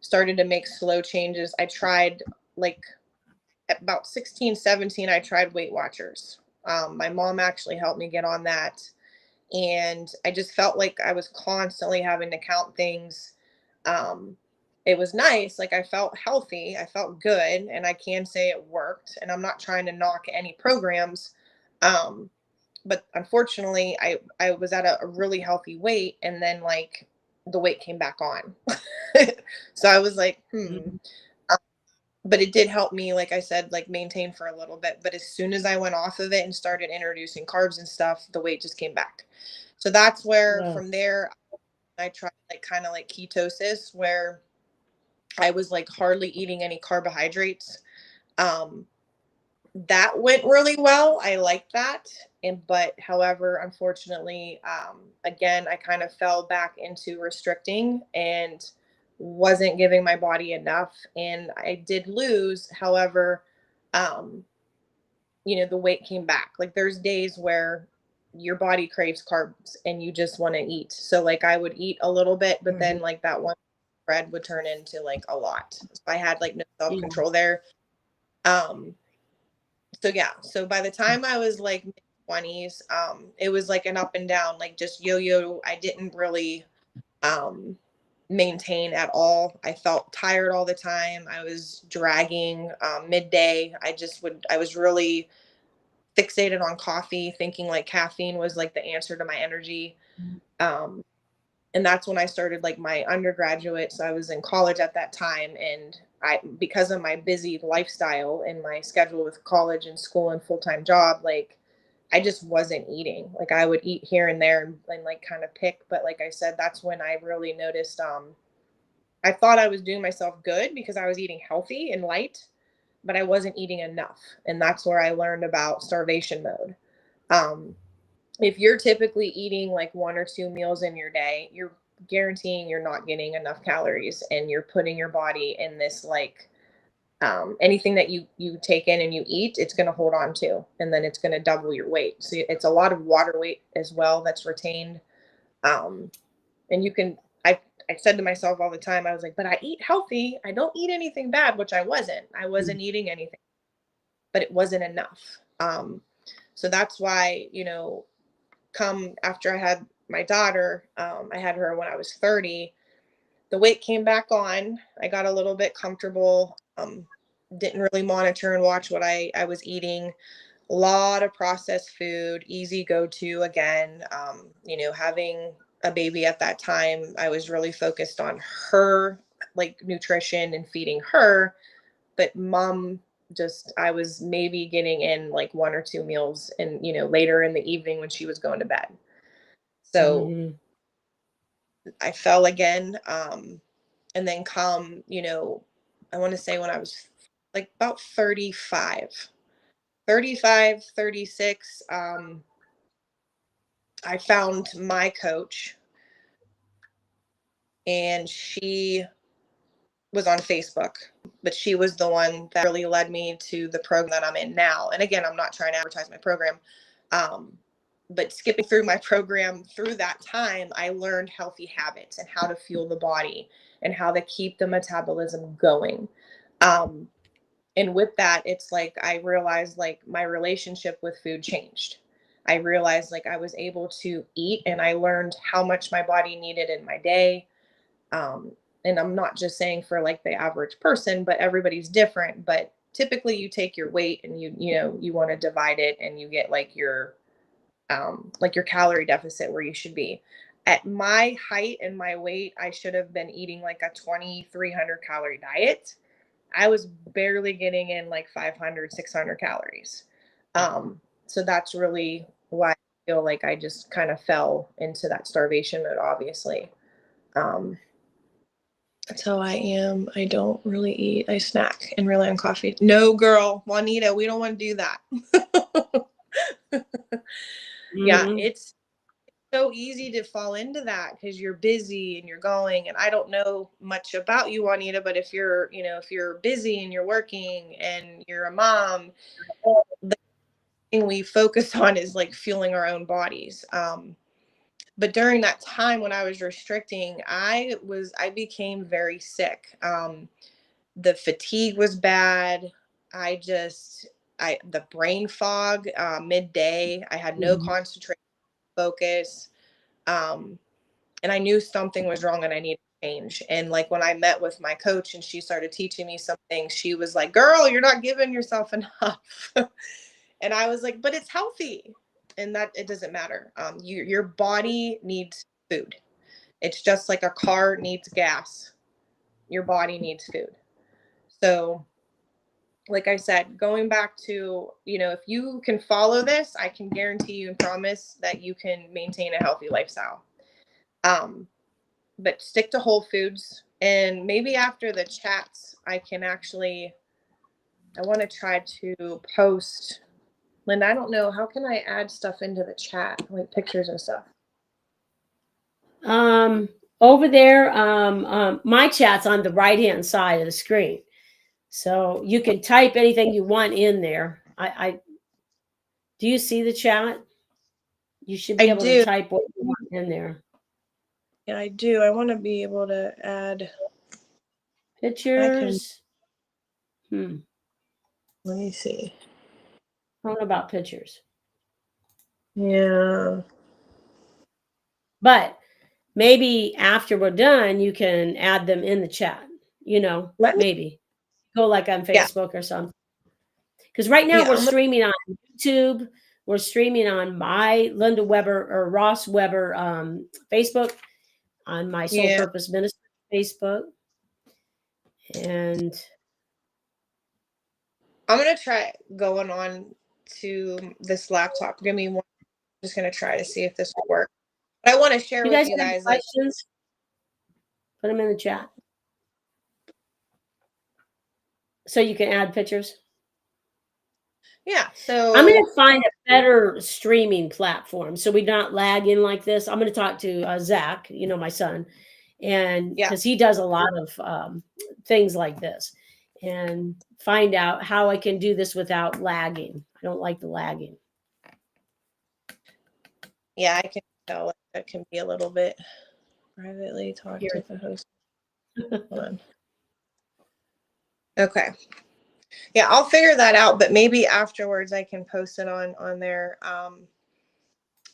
started to make slow changes. I tried, like, at about 16, 17, I tried Weight Watchers. My mom actually helped me get on that. And I just felt like I was constantly having to count things. Um, it was nice. Like, I felt healthy. I felt good. And I can say it worked. And I'm not trying to knock any programs. Um, but unfortunately, I was at a really healthy weight, and then like the weight came back on. So I was like, Mhm. but it did help me, like I said, like maintain for a little bit. But as soon as I went off of it and started introducing carbs and stuff, the weight just came back. So that's where Wow. from there I tried like kind of like ketosis, where I was like hardly eating any carbohydrates. Um, that went really well. I liked that. And but however, unfortunately, again, I kind of fell back into restricting and wasn't giving my body enough. And I did lose. However, um, the weight came back. Like, there's days where your body craves carbs and you just want to eat. So like I would eat a little bit, but Mhm. then like that one bread would turn into like a lot. So I had like no Yeah. self-control there. Um, so yeah, so by the time I was like mid 20s, it was like an up and down, like just yo-yo. I didn't really um maintain at all. I felt tired all the time. I was dragging midday. I was really fixated on coffee, thinking like caffeine was like the answer to my energy. Um and that's when I started like my undergraduate. So I was in college at that time, and I, because of my busy lifestyle and my schedule with college and school and full-time job, like I just wasn't eating. Like, I would eat here and there and like kind of pick, but like I said, that's when I really noticed I thought I was doing myself good because I was eating healthy and light, but I wasn't eating enough. And that's where I learned about starvation mode. Um if you're typically eating like one or two meals in your day, you're guaranteeing you're not getting enough calories, and you're putting your body in this like anything that you take in and you eat, it's going to hold on to, and then it's going to double your weight. So it's a lot of water weight as well that's retained. Um, and you can I said to myself all the time, I was like, but I eat healthy. I don't eat anything bad, which I wasn't. I Mm. wasn't eating anything, but it wasn't enough. So that's why, come after I had my daughter, I had her when I was 30. The weight came back on. I got a little bit comfortable. Didn't really monitor and watch what I was eating. A lot of processed food, easy go to again. Having a baby at that time, I was really focused on her, like nutrition and feeding her. But mom, just, I was maybe getting in like one or two meals, and later in the evening when she was going to bed. So Mhm. I fell again. And then come, I want to say when I was like about 35, 36, I found my coach, and she was on Facebook, but she was the one that really led me to the program that I'm in now. And again, I'm not trying to advertise my program. Um, but skipping through my program, through that time, I learned healthy habits and how to fuel the body and how to keep the metabolism going. Um, And with that, it's like I realized like my relationship with food changed. I realized like I was able to eat, and I learned how much my body needed in my day. Um, and I'm not just saying for like the average person, but everybody's different. But typically you take your weight and you want to divide it, and you get like your calorie deficit where you should be. At my height and my weight, I should have been eating like a 2,300 calorie diet. I was barely getting in like 500, 600 calories. So that's really why I feel like I just kind of fell into that starvation mode, obviously. That's how I am. I don't really eat. I snack and rely on coffee. No, girl, Juanita, we don't want to do that. Yeah, Mhm. it's so easy to fall into that because you're busy and you're going. And I don't know much about you, Juanita, but if you're busy and you're working and you're a mom, the thing we focus on is like fueling our own bodies. But during that time when I was restricting, I became very sick. The fatigue was bad. The brain fog, midday, I had no Mhm. concentration, focus. Um, and I knew something was wrong and I needed to change. And like when I met with my coach and she started teaching me something, she was like, "Girl, you're not giving yourself enough." And I was like, "But it's healthy." And that it doesn't matter. Your body needs food. It's just like a car needs gas. Your body needs food. So, like I said, going back to, if you can follow this, I can guarantee you and promise that you can maintain a healthy lifestyle. Um, but stick to whole foods. And maybe after the chats, I want to try to post. Linda, I don't know. How can I add stuff into the chat, like pictures and stuff? Um, Over there, my chat's on the right hand side of the screen, so you can type anything you want in there. I do you see the chat? You should I be able to do. type what you want in there. Yeah, I do. I want to be able to add. I can. Pictures. Let me see. I don't know about pictures, Yeah. but maybe after we're done, you can add them in the chat. Let me. Maybe go like on Yeah. Facebook or something. Because right now Yeah. we're streaming on YouTube. We're streaming on my Linda Weber or Ross Weber Facebook, on my Soul Yeah. Purpose Ministry Facebook, and I'm gonna try going on to this laptop. Give me one. I'm just gonna try to see if this will work. But I want to share you with guys you have any guys, like, questions? Put them in the chat so you can add pictures. yeah. I'm going So to find a better streaming platform so we're not lagging like this. I'm going to talk to Zach, my son, and yeah, because he does a lot of things like this, and find out how I can do this without lagging. I don't like the lagging. yeah, I can tell like, that can be a little bit privately talk Here. to the host. Hold on. Okay. Yeah, I'll figure that out, but maybe afterwards I can post it on there.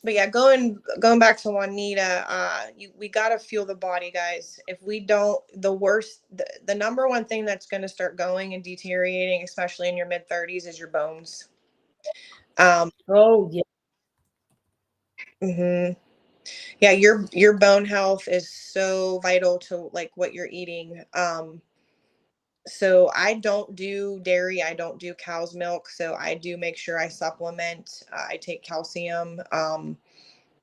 But yeah, going back to Juanita, we got to fuel the body, guys. If we don't, the number one thing that's going to start going and deteriorating, especially in your mid 30s, is your bones. Oh, yeah. hmm Yeah, your bone health is so vital to like what you're eating. So I don't do dairy, I don't do cow's milk, so I do make sure I supplement. I take calcium,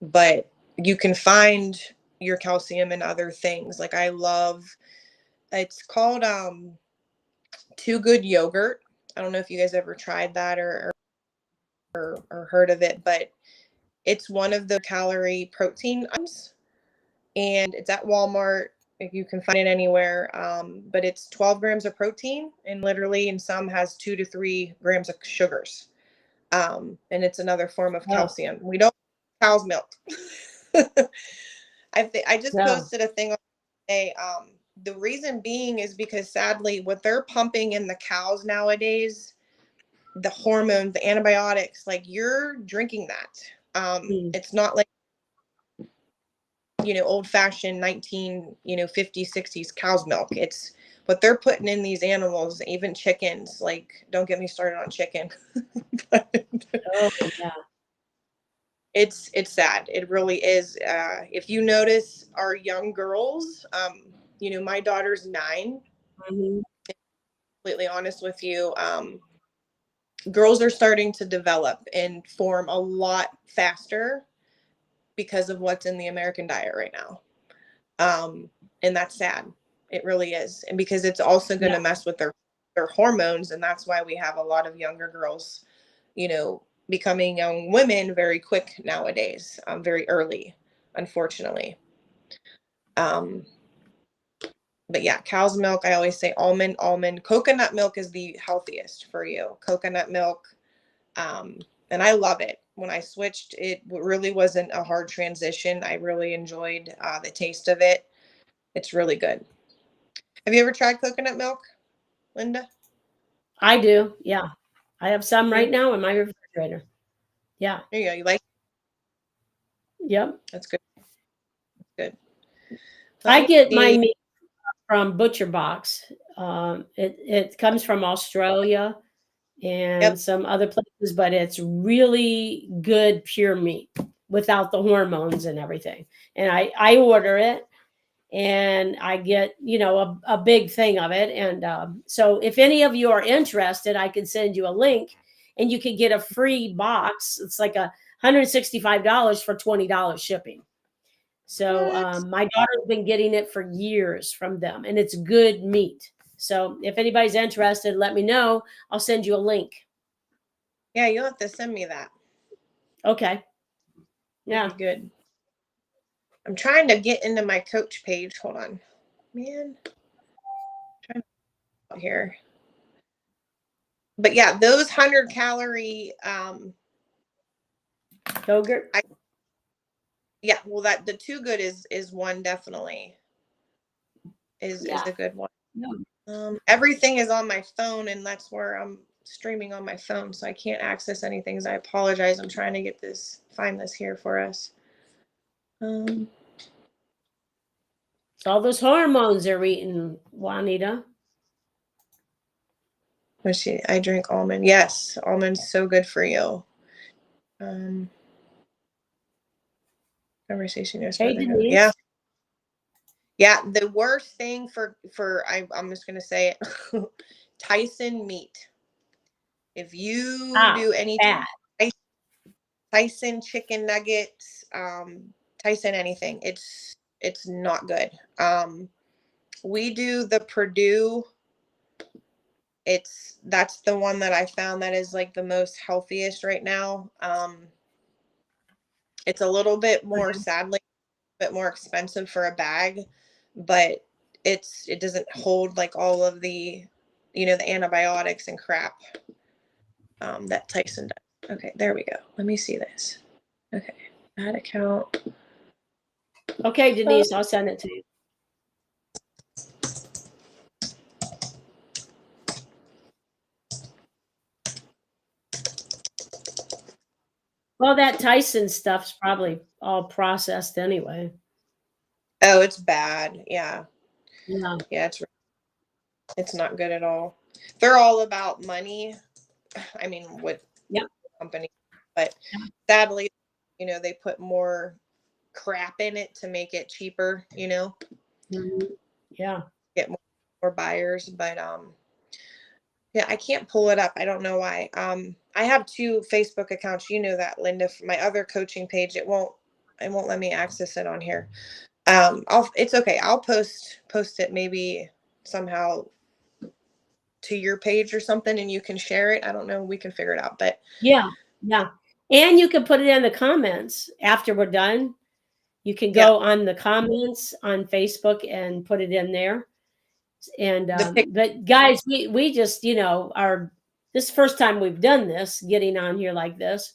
but you can find your calcium in other things. Like I love, it's called Too Good yogurt. I don't know if you guys ever tried that or heard of it, but it's one of the calorie protein items, and it's at Walmart. If you can find it anywhere, but it's 12 grams of protein, and literally, in some has 2 to 3 grams of sugars. And it's another form of Oh, calcium. We don't cow's milk. I just no. posted a thing today. the reason being is because sadly, what they're pumping in the cows nowadays, the hormones, the antibiotics, like you're drinking that. It's not like, old fashioned 50s, 60s cow's milk. It's what they're putting in these animals, even chickens. Like, don't get me started on chicken. But Oh, yeah. it's sad. It really is. If you notice our young girls, my daughter's 9. Mhm. Completely honest with you, girls are starting to develop and form a lot faster because of what's in the American diet right now. And that's sad. It really is. And because it's also going to Yeah. mess with their hormones. And that's why we have a lot of younger girls, becoming young women very quick nowadays, very early, unfortunately. But yeah, cow's milk, I always say almond. Coconut milk is the healthiest for you. Coconut milk. And I love it. When I switched, it really wasn't a hard transition. I really enjoyed the taste of it. It's really good. Have you ever tried coconut milk, Linda? I do. Yeah. I have some You, right now in my refrigerator. Yeah. there you go. You like it? Yep. That's good. Good. Let I me get my see. meat from Butcher Box. It comes from Australia and Yep. some other places, but it's really good pure meat without the hormones and everything. And I order it and I get, a big thing of it. And so if any of you are interested, I can send you a link and you can get a free box. It's like $165 for $20 shipping. So What? my daughter's been getting it for years from them, and it's good meat. So if anybody's interested, let me know. I'll send you a link. Yeah, you'll have to send me that. Okay. That'd Yeah. be good. I'm trying to get into my coach page. Hold on. Man. I'm trying to here. But yeah, those 100-calorie Yogurt. yeah, well, that the Too Good is one, definitely is Yeah. a good one. Yeah. Everything is on my phone, and that's where I'm streaming on my phone, so I can't access anything. So I apologize. I'm trying to find this here for us. So all those hormones are eating, Juanita. Let's see. I drink almond. Yes, almond's so good for you. Conversation yes, Hey, motherhood. Yeah. Denise. Yeah, the worst thing I'm just gonna say it, Tyson meat. If you Ah, do any fat. Tyson chicken nuggets, Tyson anything, it's not good. We do the Purdue. That's the one that I found that is like the most healthiest right now. It's a little bit more, sadly, a bit more expensive for a bag, but it doesn't hold like all of the antibiotics and crap that Tyson does. Okay, there we go. Let me see this. Okay, add account. Okay, Denise, I'll send it to you. Well, that Tyson stuff's probably all processed anyway. Oh, it's bad. Yeah, Yeah. yeah, it's not good at all. They're all about money. I mean, with Yep. company, but sadly, they put more crap in it to make it cheaper. Mhm. Yeah. Get more buyers, but yeah, I can't pull it up. I don't know why. I have 2 Facebook accounts. You know that, Linda. For my other coaching page, it won't let me access it on here. It's okay. I'll post it maybe somehow to your page or something, and you can share it. I don't know. We can figure it out. But Yeah. Yeah. And you can put it in the comments after we're done. You can yeah, go on the comments on Facebook and put it in there. And the pic. but guys, we just are this first time we've done this, getting on here like this,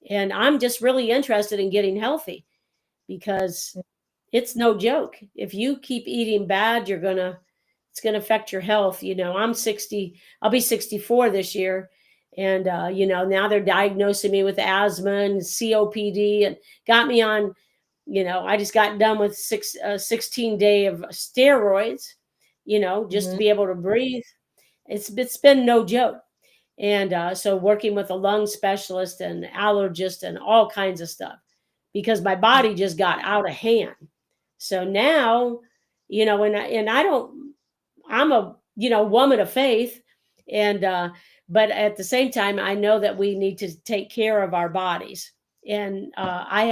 and I'm just really interested in getting healthy because it's no joke. If you keep eating bad, it's gonna affect your health. I'm 60. I'll be 64 this year, and now they're diagnosing me with asthma and COPD, and got me on. I just got done with 16 day of steroids. Just to Mhm. be able to breathe. It's been no joke. And so working with a lung specialist and allergist and all kinds of stuff, because my body just got out of hand. So now, and I don't, I'm a, woman of faith. And, but at the same time, I know that we need to take care of our bodies. And I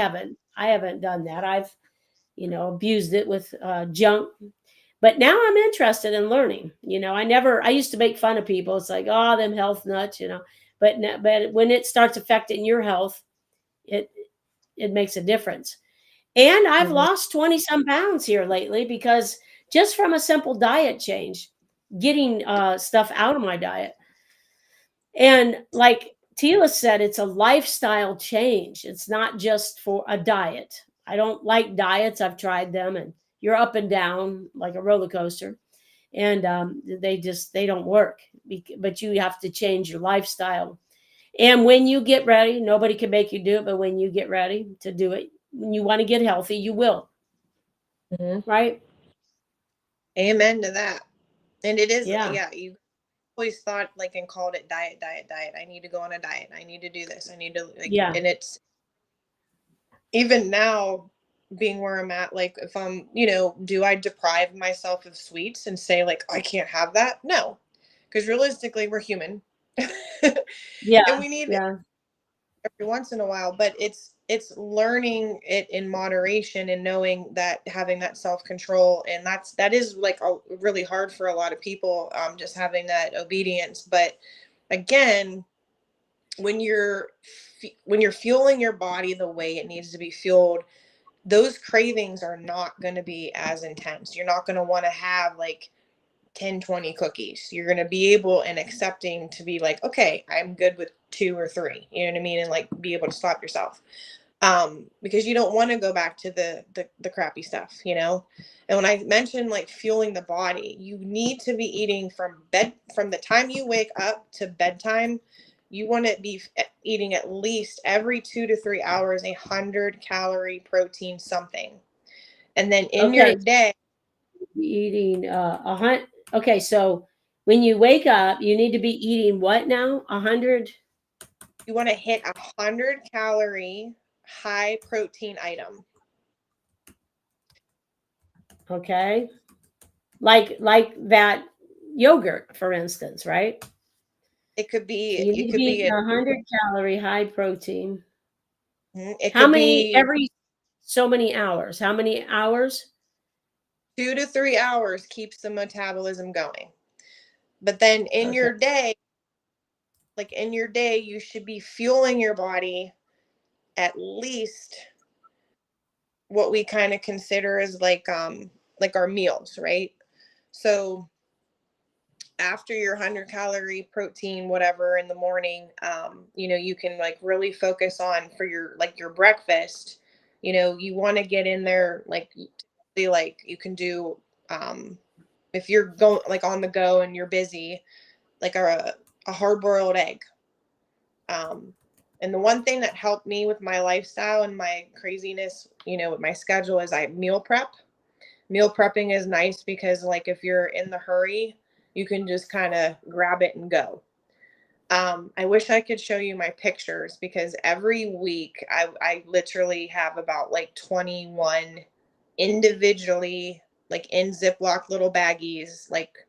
haven't done that. I've, abused it with junk. But now I'm interested in learning. I used to make fun of people. It's like, oh, them health nuts. But when it starts affecting your health, it it makes a difference. And I've Mhm. lost 20 some pounds here lately, because just from a simple diet change, getting stuff out of my diet. And like Tila said, it's a lifestyle change. It's not just for a diet. I don't like diets. I've tried them, and you're up and down like a roller coaster. And they don't work. But you have to change your lifestyle. And when you get ready, nobody can make you do it, but when you get ready to do it, when you want to get healthy, you will. Mhm. Right? Amen to that. And it is, Yeah. yeah, you always thought like and called it diet, diet, diet. I need to go on a diet. I need to do this. I need to like, Yeah. and it's even now being where I'm at, like if do I deprive myself of sweets and say like I can't have that? No. Because realistically we're human. Yeah. And we need Yeah. every once in a while, but it's learning it in moderation and knowing that having that self-control, and that is like really hard for a lot of people, just having that obedience. But again, when you're fueling your body the way it needs to be fueled, those cravings are not going to be as intense. You're not going to want to have like 10, 20 cookies. You're going to be able and accepting to be like, okay, I'm good with 2 or 3, you know what I mean? And like be able to stop yourself. Because you don't want to go back to the crappy stuff. And when I mentioned like fueling the body, you need to be eating from the time you wake up to bedtime. You want to be eating at least every 2 to 3 hours 100 calorie protein something. And then in your Okay. day, Eating a hunt. Okay. So when you wake up, you need to be eating what now? 100. you want to hit 100 calorie high protein item. Okay. Like that yogurt, for instance, right? It could So be you it need to could be be eating a 100 calorie high protein. it How could many be every so many hours? How many hours? 2 to 3 hours keeps the metabolism going. But then Okay. in your day, you should be fueling your body at least what we kind of consider as like our meals, right? So after your 100 calorie protein whatever in the morning, you can like really focus on for your like your breakfast. You want to get in there like you can do, if you're going like on the go and you're busy, like a hard boiled egg. Um, and the one thing that helped me with my lifestyle and my craziness, with my schedule is I meal prep. Meal prepping is nice because, like, if you're in the hurry, you can just kind of grab it and go. I wish I could show you my pictures because every week I literally have about like 21 individually, like in Ziploc little baggies, like,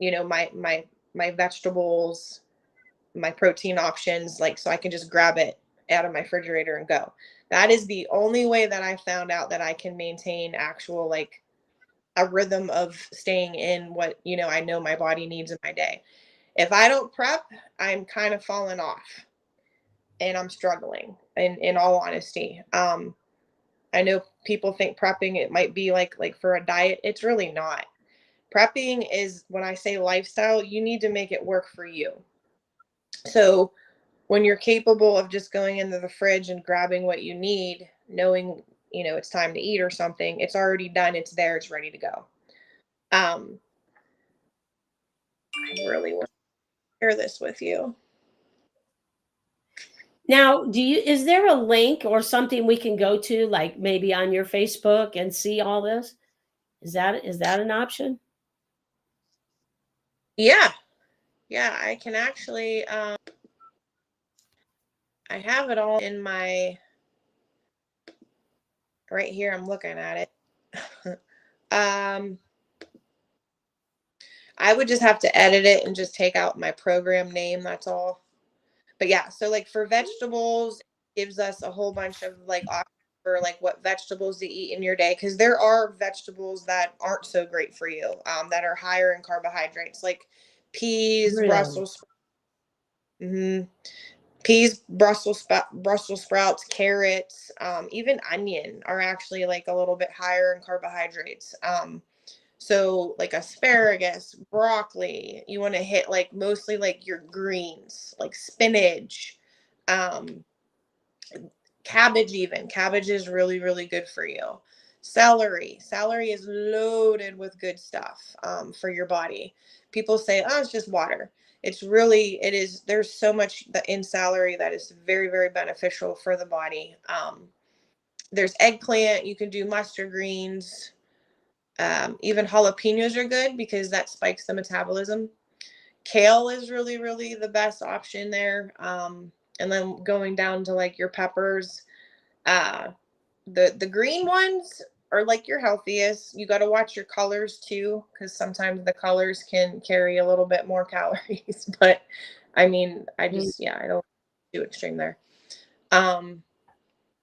my vegetables, my protein options, like so I can just grab it out of my refrigerator and go. That is the only way that I found out that I can maintain actual like a rhythm of staying in what I know my body needs in my day. If I don't prep, I'm kind of falling off and I'm struggling in all honesty. I know people think prepping it might be like for a diet. It's really not. Prepping is, when I say lifestyle, you need to make it work for you. So when you're capable of just going into the fridge and grabbing what you need, knowing, it's time to eat or something, it's already done. It's there. It's ready to go. I really want to share this with you. Now, is there a link or something we can go to, like maybe on your Facebook and see all this? Is that an option? Yeah. Yeah. I can actually, I have it all in my, right here. I'm looking at it. I would just have to edit it and just take out my program name. That's all. But yeah, so like for vegetables, it gives us a whole bunch of like options for like what vegetables to eat in your day, because there are vegetables that aren't so great for you, that are higher in carbohydrates, like peas, Really? mhm, peas, Brussels sprouts, carrots, even onion are actually like a little bit higher in carbohydrates. So like asparagus, broccoli, you want to hit like mostly like your greens, like spinach, um, cabbage even. Cabbage is really, really good for you. Celery is loaded with good stuff for your body. People say, oh, it's just water. It is, there's so much in celery that is very, very beneficial for the body. There's eggplant, you can do mustard greens. Even jalapenos are good because that spikes the metabolism. Kale is really, really the best option there. And then going down to like your peppers, uh, the green ones are like your healthiest. You got to watch your colors too, because sometimes the colors can carry a little bit more calories. But I mean, Mm. I don't do extreme there. Um,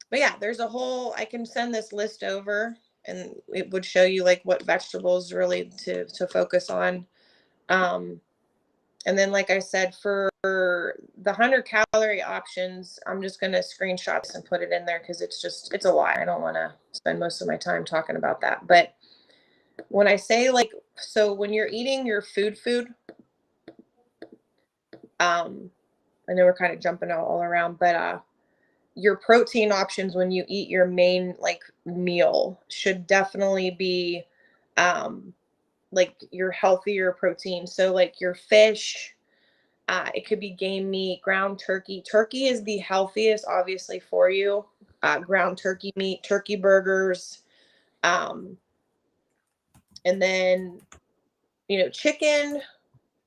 but yeah, there's a whole, I can send this list over and it would show you like what vegetables really to focus on. Um, and then, like I said, for the 100-calorie options, I'm just going to screenshot this and put it in there because it's a lot. I don't want to spend most of my time talking about that. But when I say like, so when you're eating your food, I know we're kind of jumping all around, but your protein options when you eat your main like meal should definitely be um like your healthier protein. So like your fish, it could be game meat, ground turkey. Turkey is the healthiest, obviously, for you. Ground turkey meat, turkey burgers, um, and then chicken.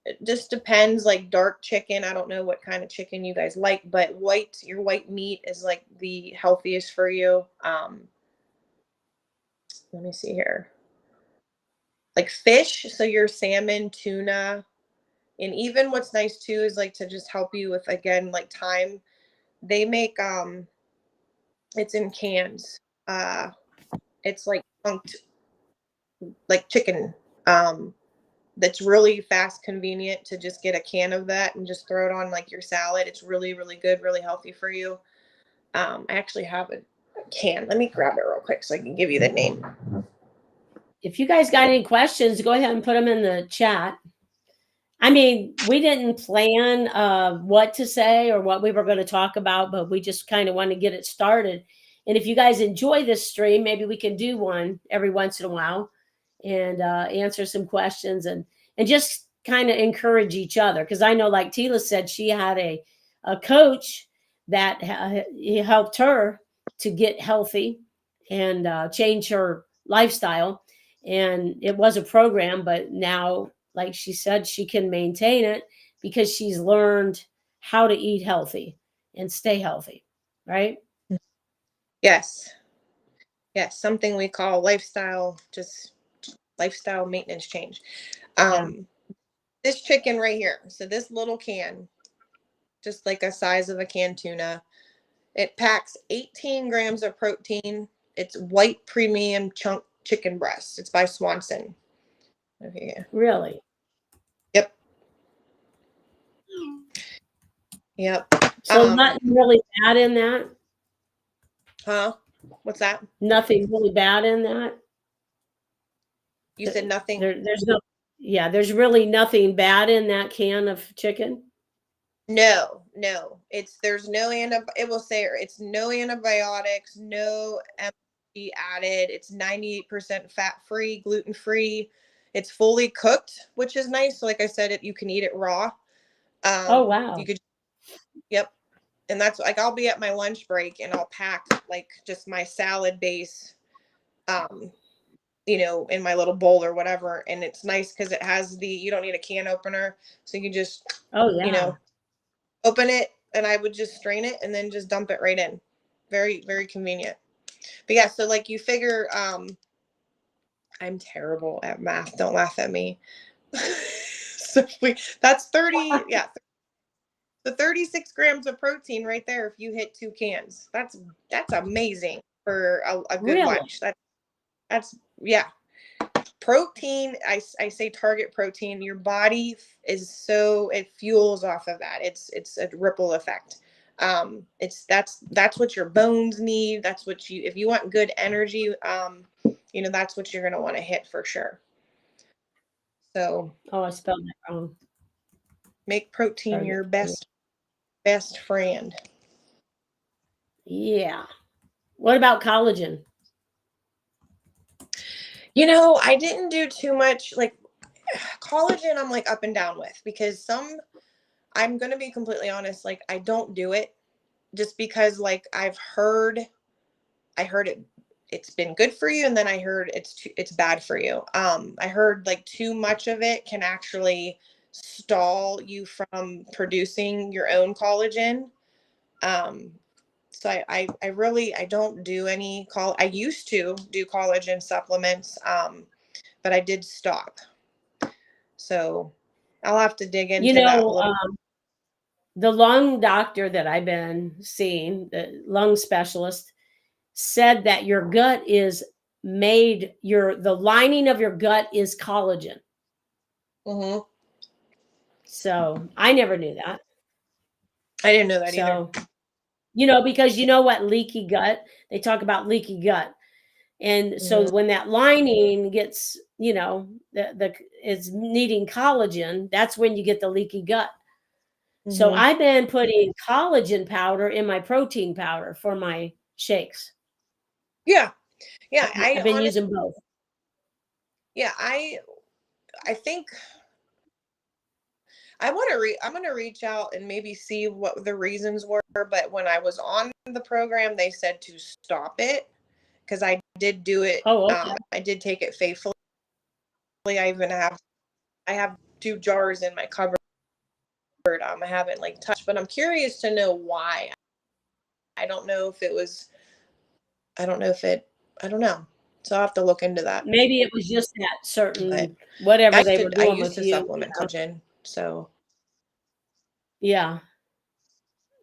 It just depends. Like dark chicken, I don't know what kind of chicken you guys like, but your white meat is like the healthiest for you. Let me see here. Like fish, so your salmon, tuna, and even what's nice too is like to just help you with again like time. They make it's in cans. Uh, it's like chunked like chicken. Um, that's really fast, convenient to just get a can of that and just throw it on like your salad. It's really, really good, really healthy for you. I actually have a can. Let me grab it real quick so I can give you the name. If you guys got any questions, go ahead and put them in the chat. I mean, we didn't plan what to say or what we were going to talk about, but we just kind of want to get it started. And if you guys enjoy this stream, maybe we can do one every once in a while and answer some questions and just kind of encourage each other. Because I know, like Tila said, she had a coach that he helped her to get healthy and change her lifestyle. And it was a program, but now, like she said, she can maintain it because she's learned how to eat healthy and stay healthy, right? Yes. Yes. Something we call lifestyle maintenance change. Yeah. This chicken right here. So this little can, just like a size of a can tuna, it packs 18 grams of protein. It's white premium chunk chicken breast. It's by Swanson. Okay. Really? Yep. Yep. So nothing really bad in that? Huh? What's that? Nothing really bad in that? You said nothing. There's no, yeah, there's really nothing bad in that can of chicken. No. It will say it's no antibiotics, no added. It's 98% fat free, gluten free. It's fully cooked, which is nice. So like I said, you can eat it raw. Oh, wow. You could, yep. And that's like, I'll be at my lunch break and I'll pack like just my salad base, in my little bowl or whatever. And it's nice because it has you don't need a can opener. So you can just, Oh, yeah. open it, and I would just strain it and then just dump it right in. Very, very convenient. But yeah, so like you figure, I'm terrible at math. Don't laugh at me. So that's 30, yeah. So 36 grams of protein right there if you hit 2 cans. That's amazing for a good Really? lunch. That's yeah. Protein, I say target protein. Your body it fuels off of that. It's a ripple effect. That's what your bones need. That's what if you want good energy, that's what you're gonna want to hit for sure. So Oh, I spelled that wrong. make protein Target your protein. best friend. Yeah. What about collagen? I didn't do too much like collagen. I'm like up and down with because I'm gonna be completely honest. Like I don't do it just because like I heard it's been good for you, and then I heard it's bad for you. I heard like too much of it can actually stall you from producing your own collagen. So I really I don't do any I used to do collagen supplements, but I did stop. So I'll have to dig You into that a know, little. the lung doctor that I've been seeing, the lung specialist, said that your gut is the lining of your gut is collagen. Hmm. So I never knew that. I didn't know that either. So, because what leaky gut, they talk about leaky gut. And so Hmm. when that lining gets, is needing collagen, that's when you get the leaky gut. So Hmm. I've been putting collagen powder in my protein powder for my shakes. Yeah, yeah. I've been using both. Yeah, I think I'm gonna reach out and maybe see what the reasons were. But when I was on the program, they said to stop it because I did do it. Oh, okay. I did take it faithfully. I have 2 jars in my cupboard. I haven't like touched, but I'm curious to know why. I don't know if it was. I don't know if it. I don't know. So I'll have to look into that. Maybe it was just that But certain whatever they were I doing used with to you. supplement collagen. So Yeah.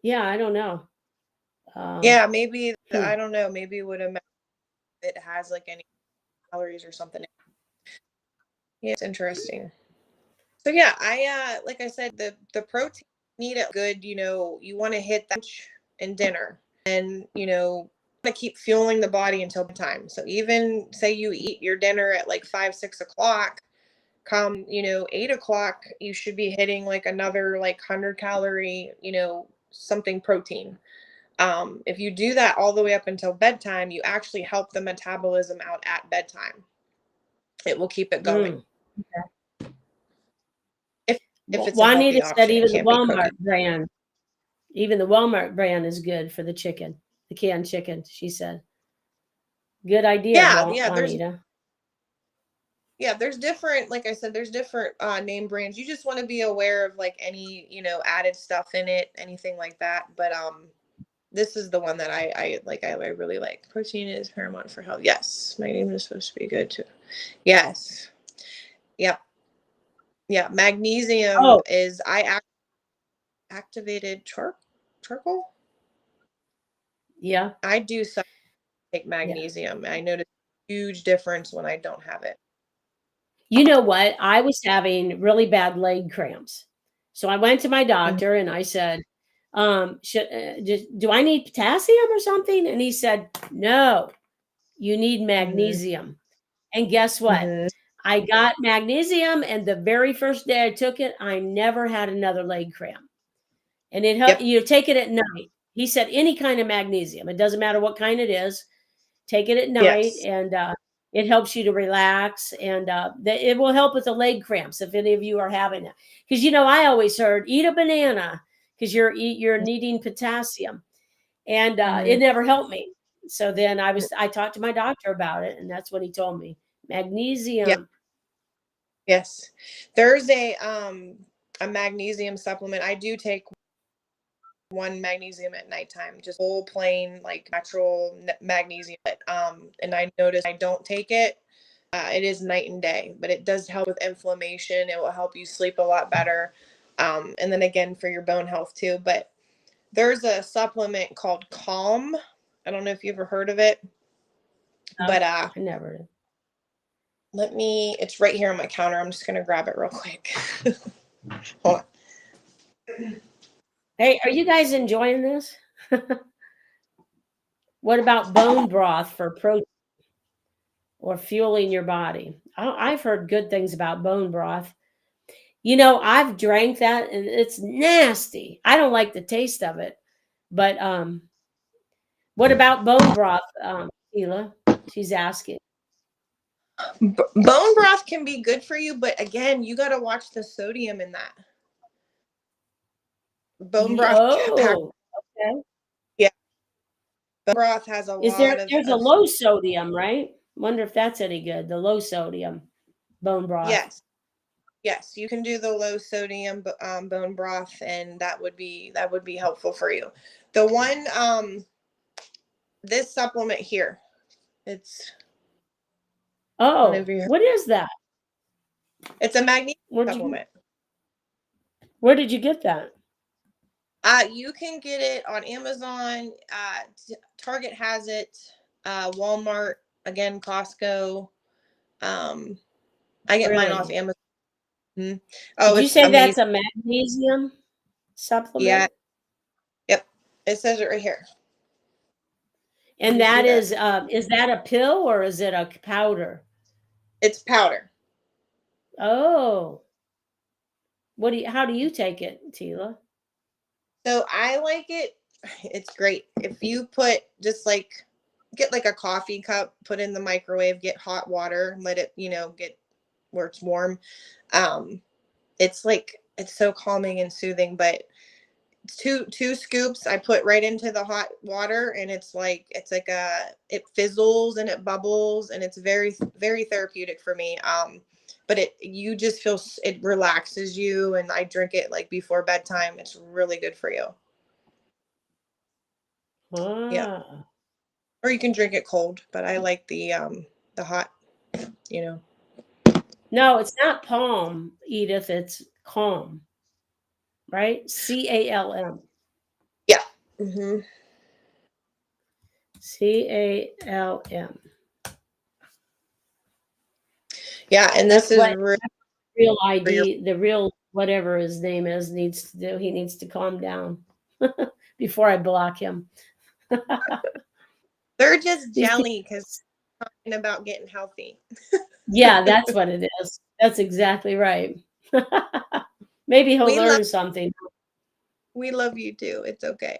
Yeah, I don't know. yeah, maybe Hmm. I don't know. Maybe it would have it has like any calories or something. Yeah, it's interesting. So yeah, I like I said, the protein need it good, you want to hit that lunch and dinner. And want to keep fueling the body until bedtime. So even say you eat your dinner at like 5, 6 o'clock, come, 8 o'clock, you should be hitting like another like 100 calorie, something protein. If you do that all the way up until bedtime, you actually help the metabolism out at bedtime. It will keep it going. Mm. If it's a healthy Juanita said option, it can't be cooking. Even the Walmart brand is good for the chicken, the canned chicken, she said. Good idea, Yeah, Juanita. there's different, like I said, there's different name brands. You just want to be aware of like any, added stuff in it, anything like that. But this is the one that I like. I really like. Protein is paramount for health. Yes, magnesium is supposed to be good too. Yes. Yep. Yeah. Magnesium Oh, is activated charcoal. yeah. I do take Yeah. magnesium. I notice a huge difference when I don't have it. You know what? I was having really bad leg cramps. So I went to my Mhm. doctor and I said, do I need potassium or something? And he said, no, you need Mhm. magnesium. And guess what? Mhm. I got magnesium, and the very first day I took it, I never had another leg cramp. And it helped Yep. you take it at night. He said any kind of magnesium, it doesn't matter what kind it is. Take it at night, Yes. and it helps you to relax, and it will help with the leg cramps if any of you are having it. Because I always heard eat a banana because you're needing potassium, and it Mhm. never helped me. So then I talked to my doctor about it, and that's what he told me: Yeah. magnesium. Yes. There's a magnesium supplement. I do take one magnesium at nighttime, just whole plain like natural magnesium. And I notice I don't take it. It is night and day, but it does help with inflammation. It will help you sleep a lot better. And then again for your bone health too. But there's a supplement called Calm. I don't know if you ever heard of it, No, but I never. it's right here on my counter. I'm just gonna grab it real quick. Hold on. Hey, are you guys enjoying this? What about bone broth for protein or fueling your body? I've heard good things about bone broth. I've drank that and it's nasty. I don't like the taste of it. But what about bone broth, Sheila? She's asking. Bone broth can be good for you, but again, you got to watch the sodium in that. Bone broth, Oh, okay. yeah, bone broth has a Is lot there's a low sodium, right? Wonder if that's any good. The low sodium bone broth. yes, yes, you can do the low sodium bone broth, and that would be helpful for you. The one this supplement here, it's Oh, whenever you what is that? it's a magnesium Where'd you supplement. where did you get that? You can get it on Amazon. Target has it. Walmart, again, Costco. Um, I get mine off Really? Amazon. Mhm. Oh, Did you it's say that's amazing. a magnesium Yeah. supplement? Yep. It says it right here. And You see that that? is that a pill or is it a powder? It's powder. Oh, how do you take it, Tila? So I like it. It's great. If you put just like get like a coffee cup, put in the microwave, get hot water, let it, get where it's warm. Um, it's so calming and soothing, but two scoops I put right into the hot water, and it's like it fizzles and it bubbles, and it's very very therapeutic for me. But you just feel it relaxes you, and I drink it like before bedtime. It's really good for you. Yeah, Ah. or you can drink it cold, but I like the hot, you know. No, it's not palm, Edith, it's calm, right? CALM. Yeah. Hmm. CALM. Yeah, and this That's is what really real for your. ID, the real whatever his name is needs to do. He needs to calm down before I block him. They're just These people, jelly because talking about getting healthy. yeah, that's what it is. That's exactly right. Maybe he'll We love learn something. we love you too. It's okay.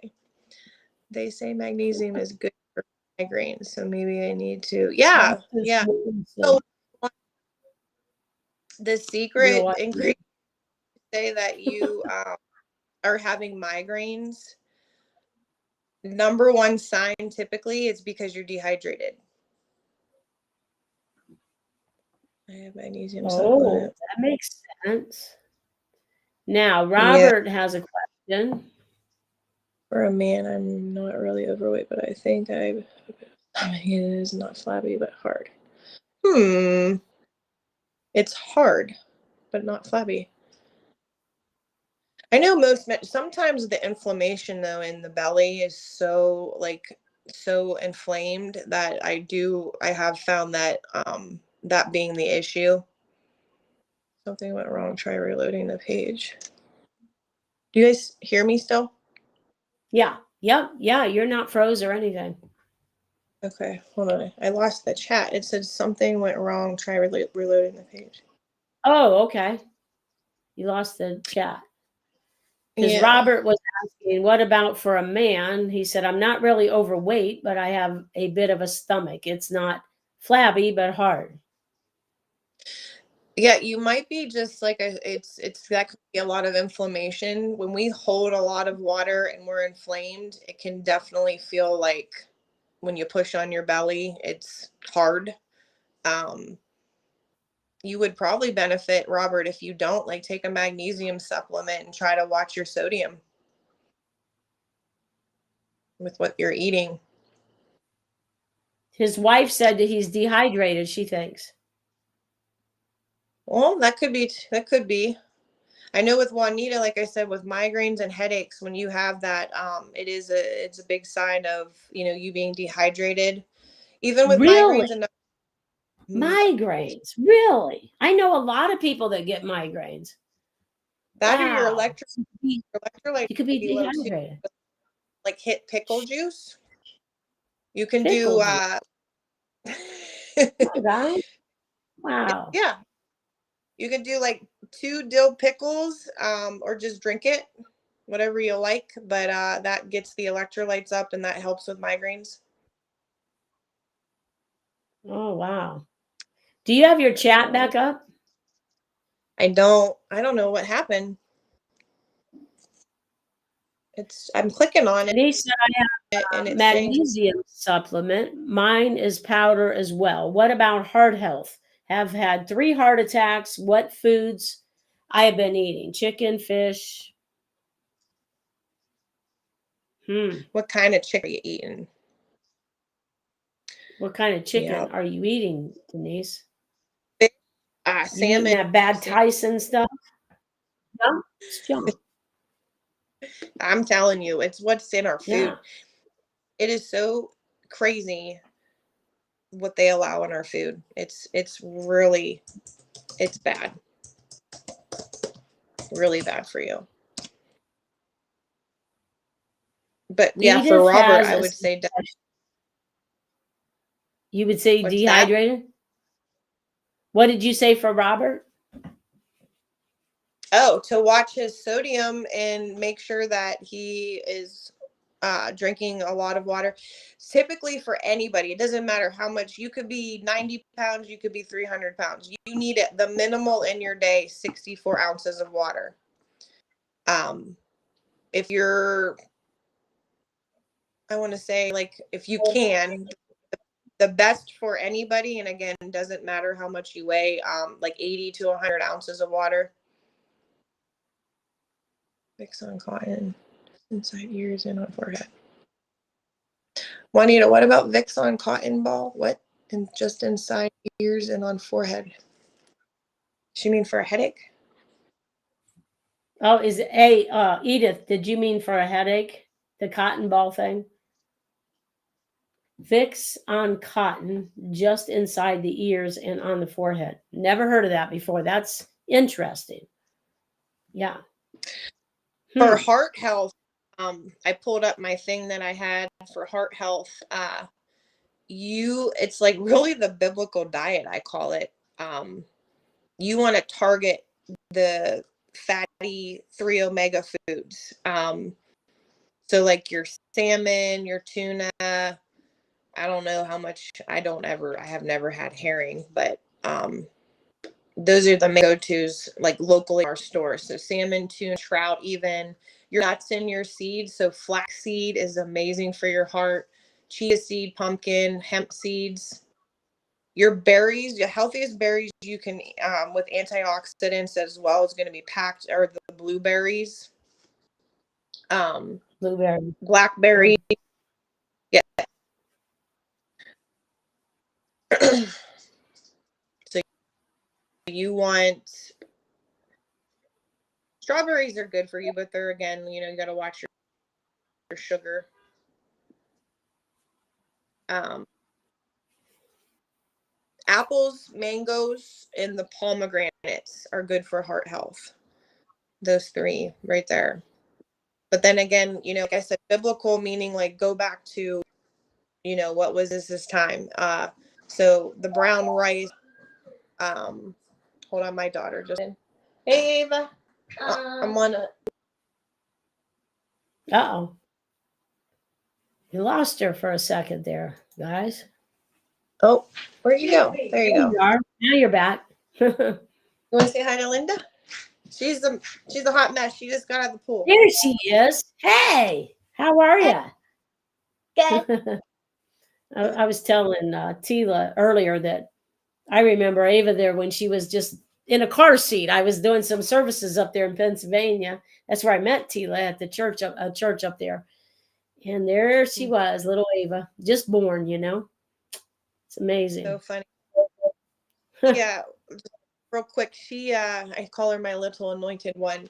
They say magnesium is good for migraines, so maybe I need to. What's Yeah, this yeah. woman say? So the Real secret ID. ingredient say that you are having migraines. Number one sign typically is because you're dehydrated. I have magnesium Oh, supplement. that makes sense. Now, Yeah, Robert has a question. for a man, I'm not really overweight, but I think it is not flabby but hard. Hmm. It's hard, but not flabby. I know sometimes the inflammation though in the belly is so inflamed that I have found that that being the issue. Something went wrong. Try reloading the page. Do you guys hear me still? Yeah. Yep. Yeah. You're not froze or anything. Okay, hold on. I lost the chat. It said something went wrong. Try reloading the page. Oh, okay. You lost the chat. Because Yeah. Robert was asking, what about for a man? He said, I'm not really overweight, but I have a bit of a stomach. It's not flabby, but hard. Yeah, you might be just like it's that could be a lot of inflammation. When we hold a lot of water and we're inflamed, it can definitely feel like when you push on your belly, it's hard. Um, you would probably benefit, Robert, if you don't like take a magnesium supplement and try to watch your sodium with what you're eating. His wife said that he's dehydrated, she thinks. Well, that could be. I know with Juanita, like I said, with migraines and headaches, when you have that, it's a big sign of, you being dehydrated. Even with Really? migraines and Migraines. Really? I know a lot of people that get migraines. that or your Wow. electrolytes You could may be be low too. dehydrated. Like hit pickle juice. You can Pickle do juice. Oh, guys. Wow. yeah, you can do like 2 dill pickles, or just drink it, whatever you like. But that gets the electrolytes up and that helps with migraines. Oh, wow. Do you have your chat So back up? I don't know what happened. I'm clicking on it Denise said I and have a it's saying, magnesium supplement. Mine is powder as well. What about heart health? Have had 3 heart attacks. What foods I have been eating? Chicken, fish. what kind of chicken are you eating? What kind of Yeah. chicken are you eating, Denise? Fish, You eating salmon. that bad Tyson stuff? No, it's junk. I'm telling you, it's what's in our Yeah. food. It is so crazy what they allow in our food. It's bad. Really bad for you. But yeah, for Edith Robert, has I a would say you would say what's that? dehydrated? What did you say for Robert? Oh, to watch his sodium and make sure that he is drinking a lot of water. Typically, for anybody, it doesn't matter how much. You could be 90 pounds, you could be 300 pounds. You need it, the minimal in your day, 64 ounces of water. If you're, I want to say, like, if you can, the best for anybody, and again, doesn't matter how much you weigh, like 80 to 100 ounces of water. Fix on cotton, inside ears and on forehead. Juanita, what about Vicks on cotton ball? What? And just inside ears and on forehead. She mean for a headache? Oh, Edith, did you mean for a headache? The cotton ball thing? Vicks on cotton just inside the ears and on the forehead. Never heard of that before. That's interesting. Yeah. For heart health, I pulled up my thing that I had for heart health. It's like really the biblical diet, I call it. You want to target the fatty 3 omega foods. So like your salmon, your tuna. I don't know how much. I have never had herring, but those are the main go-tos, like locally in our stores. So salmon, tuna, trout, even your nuts and your seeds. So flaxseed is amazing for your heart. Chia seed, pumpkin, hemp seeds. Your berries, the healthiest berries you can, with antioxidants as well, is going to be packed, or the blueberries, Blueberry. blackberry. Yeah. So you want strawberries are good for you, but they're, again, you got to watch your sugar. Um, Apples, mangoes, and the pomegranates are good for heart health. Those 3 right there. But then again, like I said, biblical, meaning like go back to, what was this time? So the brown rice. Hold on, my daughter just in. Hey, Ava. I'm on a. Uh-oh. You lost her for a second there, guys. Oh, where'd you go? There you There go. you are. Now you're back. You want to say hi to Linda? She's the hot mess. She just got out of the pool. There she is. Hey, how are you? Good. I was telling Tila earlier that I remember Ava there when she was just in a car seat. I was doing some services up there in Pennsylvania. That's where I met Tila at the church up there. And there she was, little Ava, just born, you know. It's amazing. So funny. Yeah, real quick. I call her my little anointed one.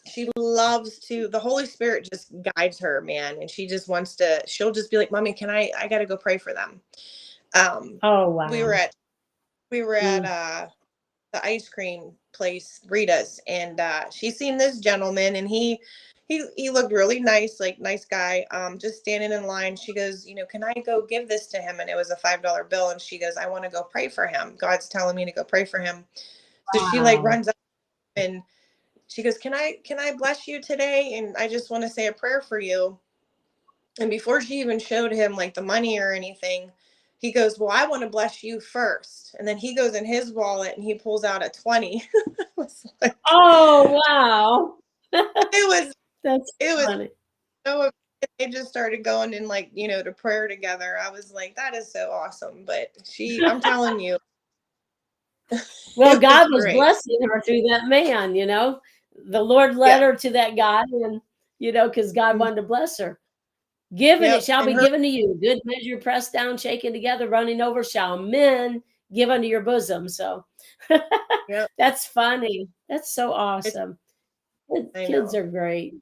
She loves to, the Holy Spirit just guides her, man. And she just wants to, she'll just be like, Mommy, I got to go pray for them. Oh, wow. We were at Mm. the ice cream place, Rita's, and she's seen this gentleman, and he looked really nice, like nice guy, just standing in line. She goes, can I go give this to him? And it was a $5 bill, and she goes, I want to go pray for him. God's telling me to go pray for him. So she like Wow. runs up and she goes, can I bless you today? And I just want to say a prayer for you. And before she even showed him like the money or anything, he goes, well, I want to bless you first. And then he goes in his wallet and he pulls out a 20. It was like, Oh, wow. it was That's it was funny. so, they just started going in like, to prayer together. I was like, that is so awesome. But I'm telling you, Well, it was God was great. blessing her through that man, you know. The Lord led Yeah. her to that guy, and, because God Mhm. wanted to bless her. Given it Yep. shall And be her, given to you. Good measure, pressed down, shaken together, running over, shall men give unto your bosom. So yep. that's funny. That's so It's, awesome. I Kids know. are great.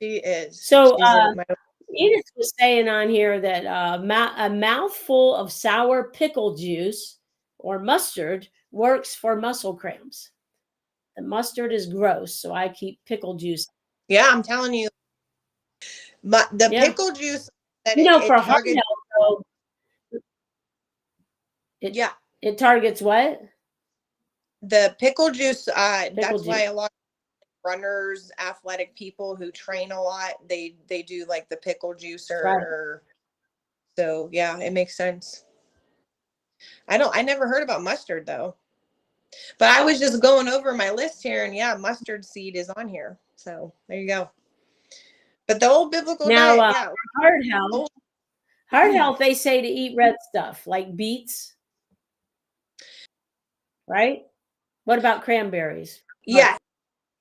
She is. So She's my Edith was saying on here that a mouthful of sour pickle juice or mustard works for muscle cramps. The mustard is gross, so I keep pickle juice. Yeah, I'm telling you. The Yeah. pickle juice that it For heart targets. health, though, it Yeah. it targets what? The pickle juice, Pickle that's why juice. a lot of runners, athletic people who train a lot, they do like the pickle juice Right. or so yeah, it makes sense. I never heard about mustard though. But I was just going over my list here and yeah, mustard seed is on here. So there you go. But the old biblical Now, diet, yeah. heart health. Oh, Heart health, they say to eat red stuff like beets, right? What about cranberries? yeah. Heart.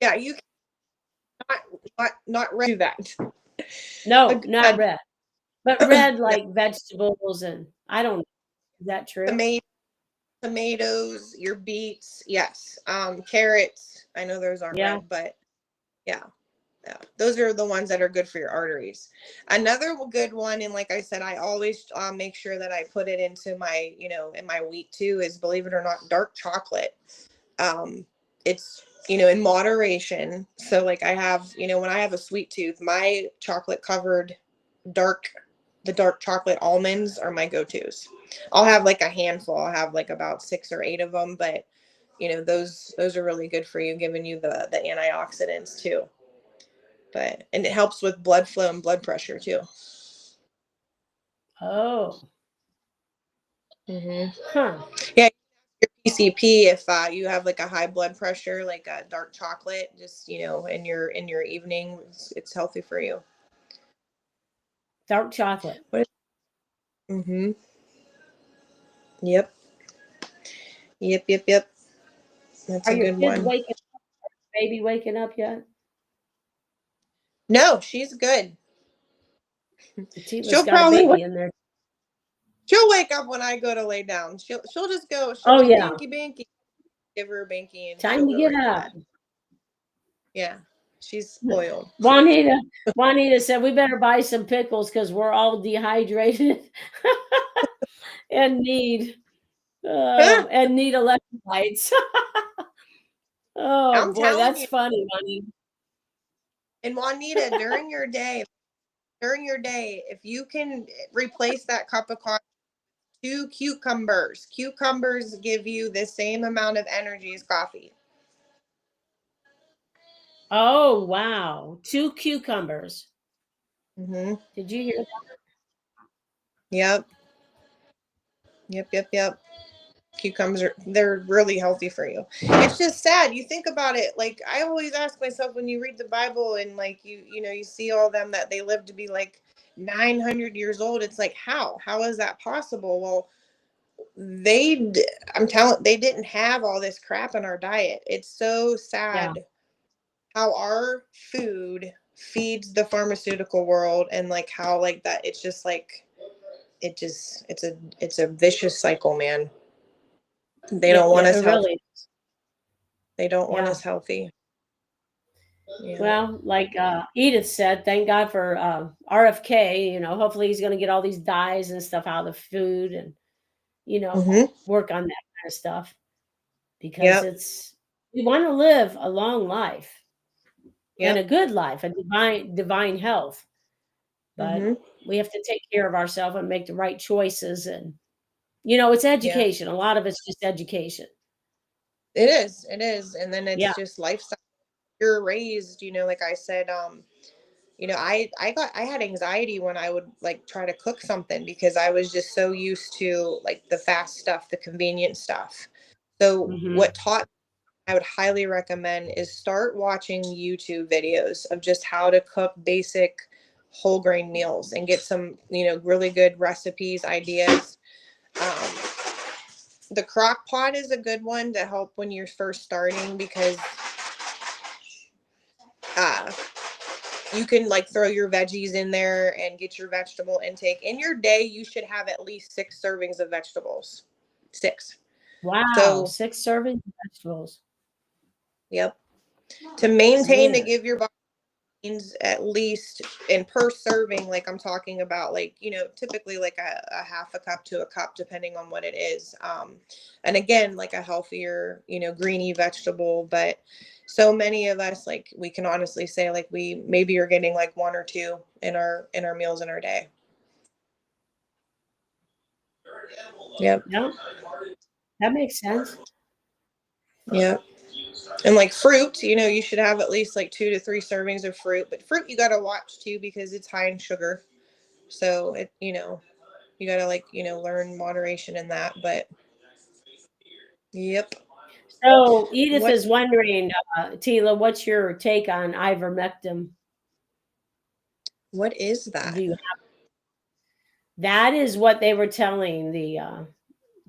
Yeah, you not do that. No, not A red. But red no, like vegetables and I don't know. Is that true? tomatoes, your beets, yes. Carrots. I know those aren't Yeah. red, but yeah. Yeah. Those are the ones that are good for your arteries. Another good one, and like I said, I always make sure that I put it into my, in my wheat too, is believe it or not, dark chocolate. It's, in moderation. So like I have, when I have a sweet tooth, my chocolate covered dark the dark chocolate almonds are my go-tos. I'll have like a handful. I'll have like about 6 or 8 of them, but those are really good for you, giving you the antioxidants too. And it helps with blood flow and blood pressure too. Oh. Mm-hmm. Huh. Yeah, your PCP if you have like a high blood pressure, like a dark chocolate, just in your evening, it's healthy for you. Dark chocolate. Mm-hmm. Yep. Yep. Yep. Yep. That's Are a your good kids one. waking baby waking up yet? No, she's good. Tila's She'll got a probably baby in there. she'll wake up when I go to lay down. She'll just go. She'll Oh go yeah. binky binky. Give her a binky and Time she'll to go get right to up. bed. Yeah, she's spoiled. Juanita said we better buy some pickles because we're all dehydrated and need electrolytes. Oh I'm boy, telling that's you. funny, Juanita. And Juanita, during your day, if you can replace that cup of coffee, 2 cucumbers. Cucumbers give you the same amount of energy as coffee. Oh, wow. 2 cucumbers. Hmm. Did you hear Yep. Yep. Cucumbers they're really healthy for you. It's just sad. You think about it, like I always ask myself when you read the Bible and like you see all them that they live to be like 900 years old. It's like how is that possible? Well, I'm telling they didn't have all this crap in our diet. It's so Yeah. sad how our food feeds the pharmaceutical world, and like how like that it's just like it's a vicious cycle, man. They Yeah, don't want yeah, us it healthy. really is. They don't want Yeah. us healthy. Yeah. Well, like Edith said, thank God for RFK. Hopefully he's going to get all these dyes and stuff out of the food and, Mhm. work on that kind of stuff because Yep. we want to live a long life and a Yep. good life, a divine health. But Mhm. we have to take care of ourselves and make the right choices. And, it's Yeah. education. A lot of it's just education. It is. It is. And then Yeah. it's just lifestyle. You're raised, like I said, I had anxiety when I would like try to cook something because I was just so used to like the fast stuff, the convenient stuff. So Hmm. what taught I would highly recommend is start watching YouTube videos of just how to cook basic whole grain meals and get some, really good recipes, ideas. Um, the crock pot is a good one to help when you're first starting because uh, you can like throw your veggies in there and get your vegetable intake. In your day, you should have at least 6 servings of vegetables. 6. Wow. So, 6 servings of vegetables. yep. To maintain to Man. give your body needs at least in per serving, like I'm talking about, like typically like a half a cup to a cup depending on what it is, and again like a healthier greeny vegetable. But so many of us, like we can honestly say like we maybe are getting like 1 or 2 in our meals in our day. Yep. Yeah, that makes sense. Yep. And like fruit, you should have at least like 2 to 3 servings of fruit, but fruit you got to watch too because it's high in sugar. So you got to like learn moderation in that. But yep. So Edith What is wondering, Tila, what's your take on ivermectin? what is Do that? you That is what they were telling the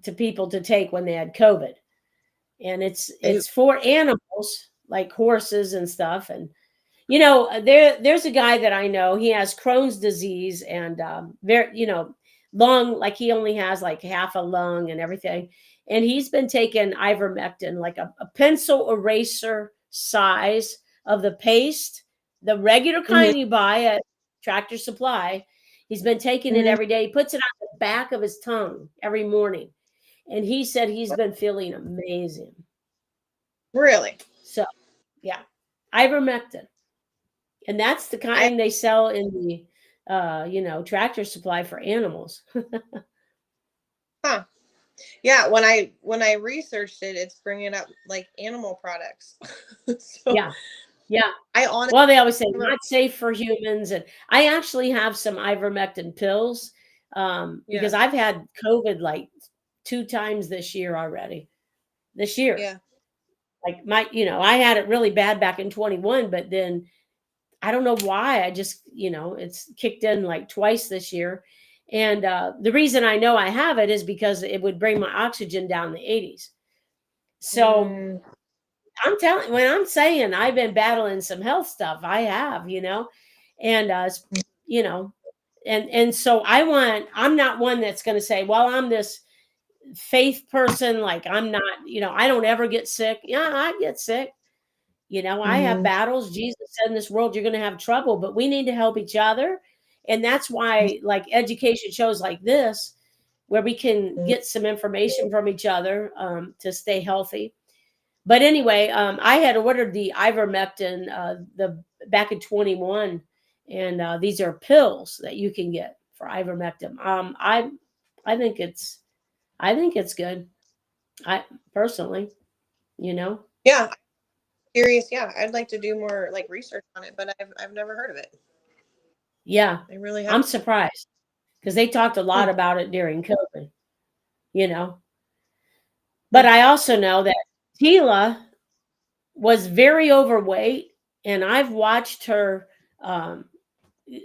to people to take when they had COVID, and Ooh. it's for animals like horses and stuff. And there's a guy that I know. He has Crohn's disease and very lung, like he only has like half a lung and everything. And he's been taking ivermectin, like a pencil eraser size of the paste, the regular Mhm. kind you buy at Tractor Supply. He's been taking it Mhm. every day. He puts it on the back of his tongue every morning. And he said he's been feeling amazing. Really? So, yeah, ivermectin. And that's the I kind they sell in the Tractor Supply for animals. huh. Yeah, when I researched it, it's bringing up like animal products. So Yeah. Yeah. I honestly Well, they always say never. not safe for humans. And I actually have some ivermectin pills Yeah. because I've had COVID like 2 times this year already. This year. Yeah. Like I had it really bad back in 21, but then I don't know why. I just, it's kicked in like twice this year. And the reason I know I have it is because it would bring my oxygen down in the 80s. So Mm, I'm telling when I'm saying I've been battling some health stuff, I have, and you know, and so I'm not one that's going to say, well, I'm this faith person, like I'm not, I don't ever get sick. Yeah, I get sick. I have mhm, battles. Jesus said in this world you're going to have trouble, but we need to help each other. And that's why like education shows like this, where we can mhm, get some information from each other to stay healthy. But anyway, I had ordered the ivermectin the back in 21, and these are pills that you can get for ivermectin. I think it's good. I personally, you know. yeah. Curious, yeah, I'd like to do more like research on it, but I've never heard of it. Yeah, I really I'm haven't. surprised because they talked a Hmm. lot about it during COVID, you know. But Hmm. I also know that Tila was very overweight, and um,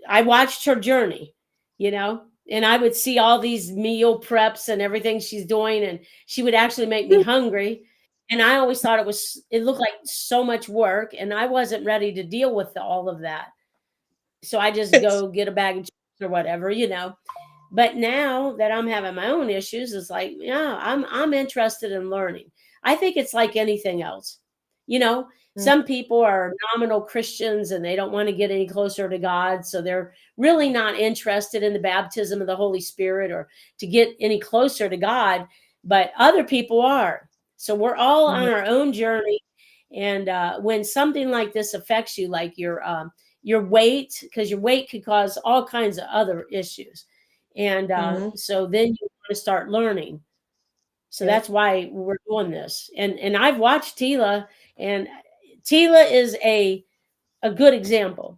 I watched her journey, you know, and I would see all these meal preps and everything she's doing, and she would actually make me hungry. And I always thought it looked like so much work, and I wasn't ready to deal with all of that. So I just go get a bag of chips or whatever, you know. But now that I'm having my own issues, it's like, yeah, I'm interested in learning. I think it's like anything else. You know, Hmm. some people are nominal Christians and they don't want to get any closer to God, so they're really not interested in the baptism of the Holy Spirit or to get any closer to God, but other people are. So we're all on Hmm. our own journey, and when something like this affects you, like your weight, because your weight could cause all kinds of other issues, and Hmm. so then you want to start learning. So Yep. that's why we're doing this. And I've watched Tila, and Tila is a good example.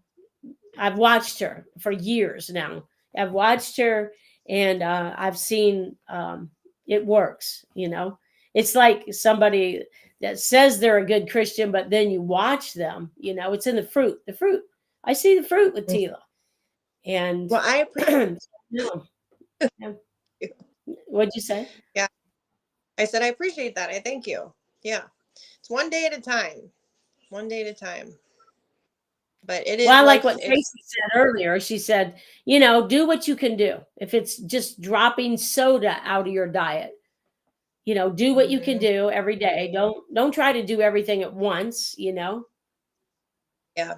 I've watched her for years now. I've watched her, and I've seen it works. You know, it's like somebody that says they're a good Christian, but then you watch them. You know, it's in the fruit. The fruit. I see the fruit with Tila, and Well, I appreciate no, yeah. you. What'd you say? Yeah, I said I appreciate that. I thank you. Yeah, it's one day at a time. One day at a time. But it Well, is I like like what it's. Tracy said earlier. She said, you know, do what you can do. If it's just dropping soda out of your diet, you know, do what you can Mhm. do every day. Don't try to do everything at once, you know. Yeah.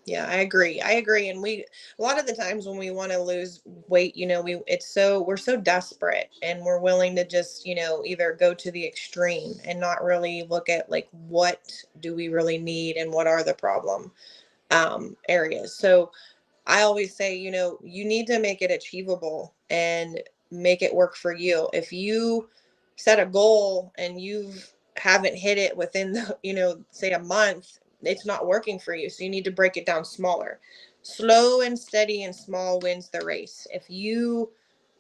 Yeah, I agree. I agree. And we, a lot of the times when we want to lose weight, we're so desperate and we're willing to just, either go to the extreme and not really look at like what do we really need and what are the problem areas. So I always say, you need to make it achievable and make it work for you. If you set a goal and you haven't hit it within the, say a month, it's not working for you. So you need to break it down smaller. Slow and steady and small wins the race. If you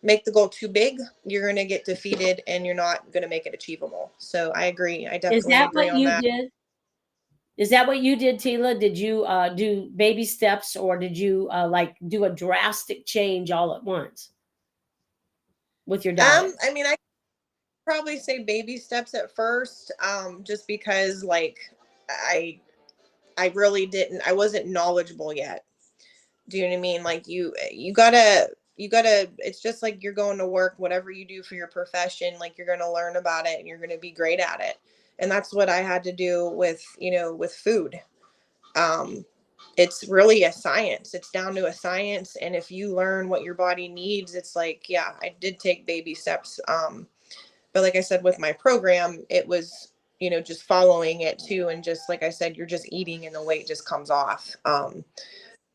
make the goal too big, you're going to get defeated and you're not going to make it achievable. So I agree. I Is definitely that agree what on you that. did? Is that what you did, Tila? Did you do baby steps, or did you like do a drastic change all at once with your diet? I mean, I probably say baby steps at first, just because like I I really didn't, I wasn't knowledgeable yet. Do you know what I mean? Like you gotta, it's just like you're going to work, whatever you do for your profession, like you're gonna learn about it and you're gonna be great at it. And that's what I had to do with, with food. Um, it's really a science. It's down to a science. And if you learn what your body needs, it's like, yeah, I did take baby steps. But like I said, with my program, it was, just following it too. And just like I said, you're just eating and the weight just comes off.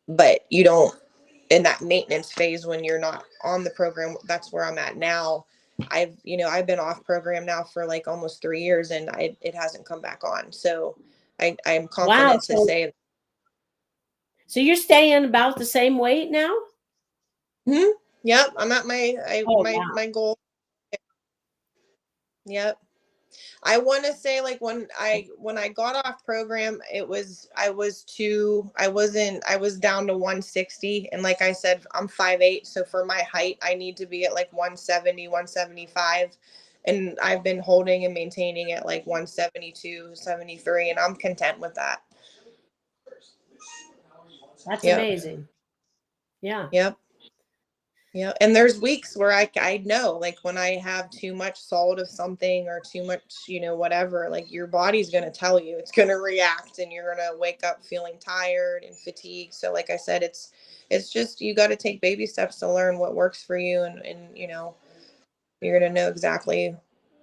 But you don't, in that maintenance phase when you're not on the program, that's where I'm at now. I've been off program now for like almost 3 years and it hasn't come back on. So I'm Wow. confident to say, So you're staying about the same weight now? hmm, yep, I'm at my, Oh wow. my goal. Yep. I want to say like when I got off program, I was down to 160, and like I said, I'm 5'8", so for my height I need to be at like 170, 175, and I've been holding and maintaining at like 172, 73, and I'm content with that. That's Yep. amazing. Yeah. Yep. Yeah, and there's weeks where I know, like when I have too much salt of something or too much, whatever, like your body's going to tell you, it's going to react and you're going to wake up feeling tired and fatigued. So like I said, it's just you got to take baby steps to learn what works for you, and you're going to know exactly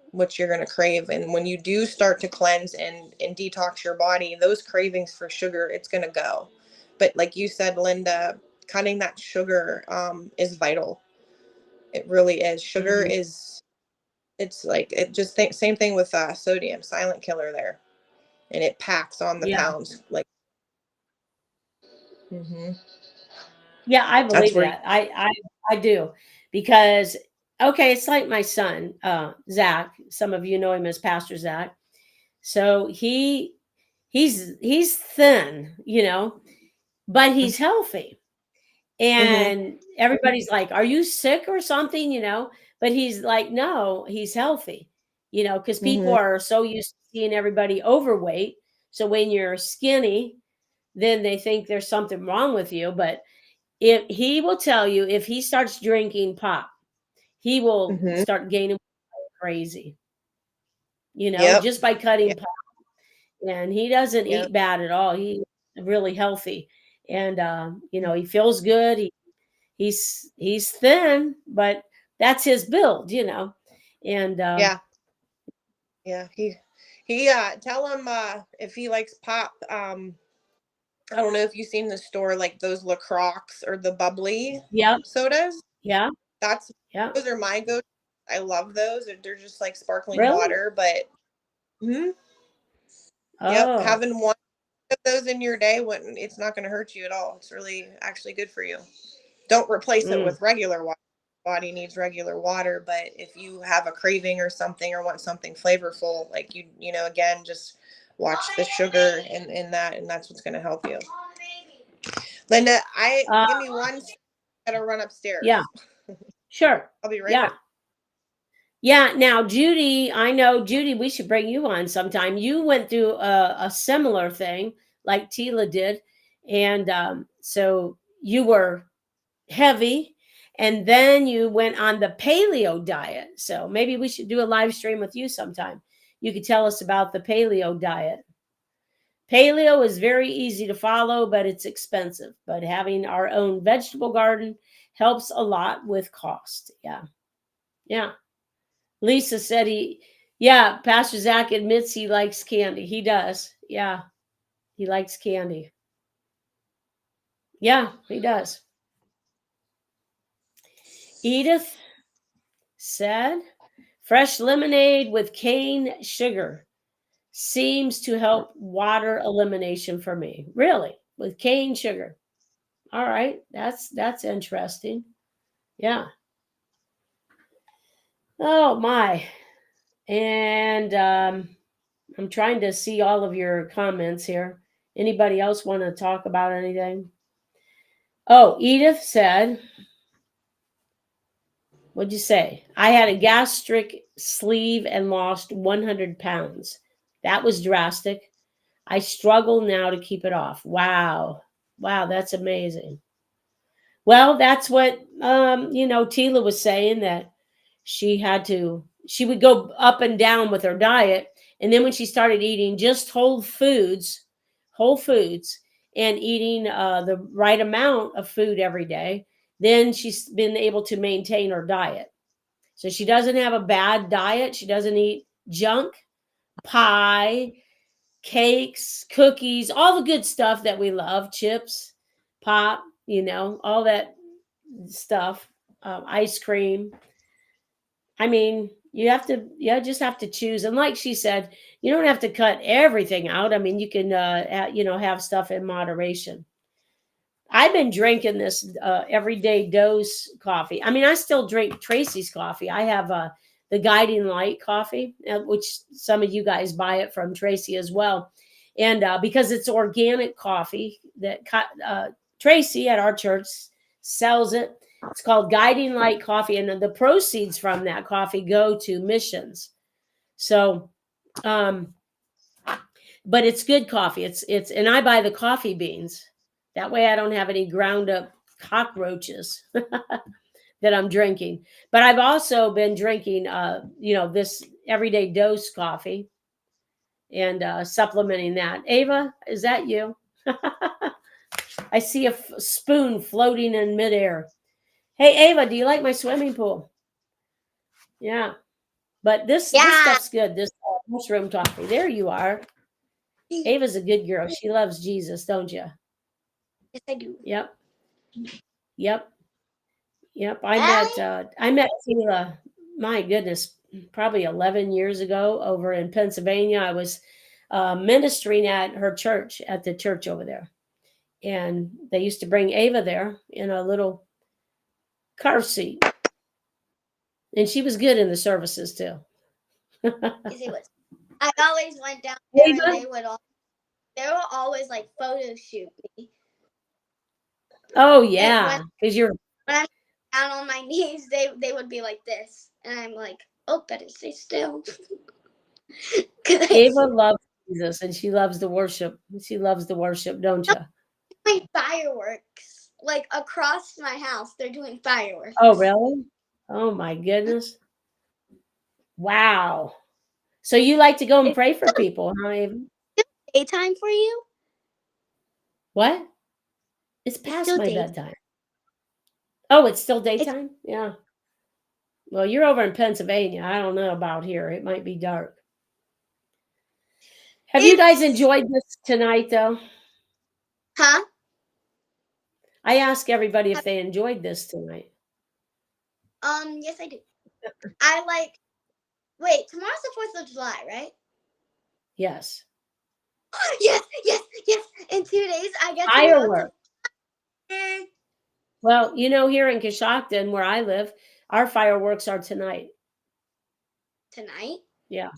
what you're going to crave. And when you do start to cleanse and detox your body, those cravings for sugar, it's going to go. But like you said, Linda, cutting that sugar is vital. It really is. Sugar Mhm. is, it's like, it just think same thing with sodium, silent killer there. and it packs on the Yeah. pounds. Like, hmm Yeah, I that's believe where. that. I do because okay, it's like my son, Zach. Some of you know him as Pastor Zach. So he's thin, but he's healthy. Mm-hmm. And everybody's like, "Are you sick or something?" But he's like, "No, he's healthy." Because people Mm-hmm. are so used to seeing everybody overweight. So when you're skinny, then they think there's something wrong with you. But if he will tell you, if he starts drinking pop, he will Mm-hmm. start gaining crazy, Yep. just by cutting Yep. pop. And he doesn't Yep. eat bad at all. He's really healthy. And he feels good. He's thin, but that's his build, And Yeah. Yeah. He tell him if he likes pop. I don't know if you've seen the store, like those LaCroix or the bubbly yeah, sodas. yeah, That's yeah. those are my go. I love those. They're just like sparkling Really? water, but mhm. Yep, Oh. having one of those in your day when it's not going to hurt you at all. It's really actually good for you. Don't replace it Mm. with regular water. Body needs regular water, but if you have a craving or something or want something flavorful, like again, just watch the sugar in that, and that's what's going to help you. Linda, I Uh, give me one. Gotta run yeah, upstairs. sure. I'll be right Yeah. back. Yeah. Now, Judy, I know, Judy, we should bring you on sometime. You went through a similar thing like Tila did. And so you were heavy, and then you went on the paleo diet. So maybe we should do a live stream with you sometime. You could tell us about the paleo diet. Paleo is very easy to follow, but it's expensive. But having our own vegetable garden helps a lot with cost. Yeah. Yeah. Lisa said yeah, Pastor Zach admits he likes candy. He does. Yeah. He likes candy. Yeah, he does. Edith said, fresh lemonade with cane sugar seems to help water elimination for me. Really? With cane sugar. All right. That's interesting. Yeah. Oh my. And I'm trying to see all of your comments here. Anybody else want to talk about anything? Oh, Edith said, what'd you say? I had a gastric sleeve and lost 100 pounds. That was drastic. I struggle now to keep it off. Wow. Wow, that's amazing. Well, that's what Tila was saying, that she would go up and down with her diet. And then when she started eating just whole foods, and eating the right amount of food every day, then she's been able to maintain her diet. So she doesn't have a bad diet. She doesn't eat junk, pie, cakes, cookies, all the good stuff that we love, chips, pop, all that stuff, ice cream. I mean, you just have to choose. And like she said, you don't have to cut everything out. I mean, you can, have stuff in moderation. I've been drinking this everyday dose coffee. I mean, I still drink Tracy's coffee. I have the Guiding Light coffee, which some of you guys buy it from Tracy as well. And because it's organic coffee that Tracy at our church sells it. It's called Guiding Light Coffee, and the proceeds from that coffee go to missions. So, but it's good coffee. And I buy the coffee beans. That way I don't have any ground up cockroaches that I'm drinking. But I've also been drinking this everyday dose coffee, and supplementing that. Ava, is that you? I see a spoon floating in midair. Hey Ava, do you like my swimming pool? Yeah. But this Yeah. stuff's good. This mushroom coffee. There you are. Ava's a good girl. She loves Jesus, don't you? Yes, I do. Yep. Yep. Yep. I met Tila, my goodness, probably 11 years ago over in Pennsylvania. I was ministering at her church, at the church over there. And they used to bring Ava there in a little car seat. And she was good in the services too. You see what? I always went down there and Ava? they were always like photo shoot me. Oh yeah, because you're When I'm down on my knees, they would be like this, and I'm like, oh, better stay still. Ava loves Jesus and she loves the worship. She loves the worship, don't you? My fireworks, like across my house, they're doing fireworks. Oh really? Oh my goodness! Wow. So you like to go and pray for people, huh, Ava? Daytime for you? What? It's It's past still my daytime. bedtime. Oh, it's still daytime? Yeah. Well, you're over in Pennsylvania. I don't know about here. It might be dark. Have you guys enjoyed this tonight, though? Huh? I ask everybody if they enjoyed this tonight. Yes, I do. I like. Wait, tomorrow's the 4th of July, right? Yes. Yes. In 2 days, I get to Fireworks. go to. Well, here in Coshocton, where I live, our fireworks are tonight. Tonight? Yeah.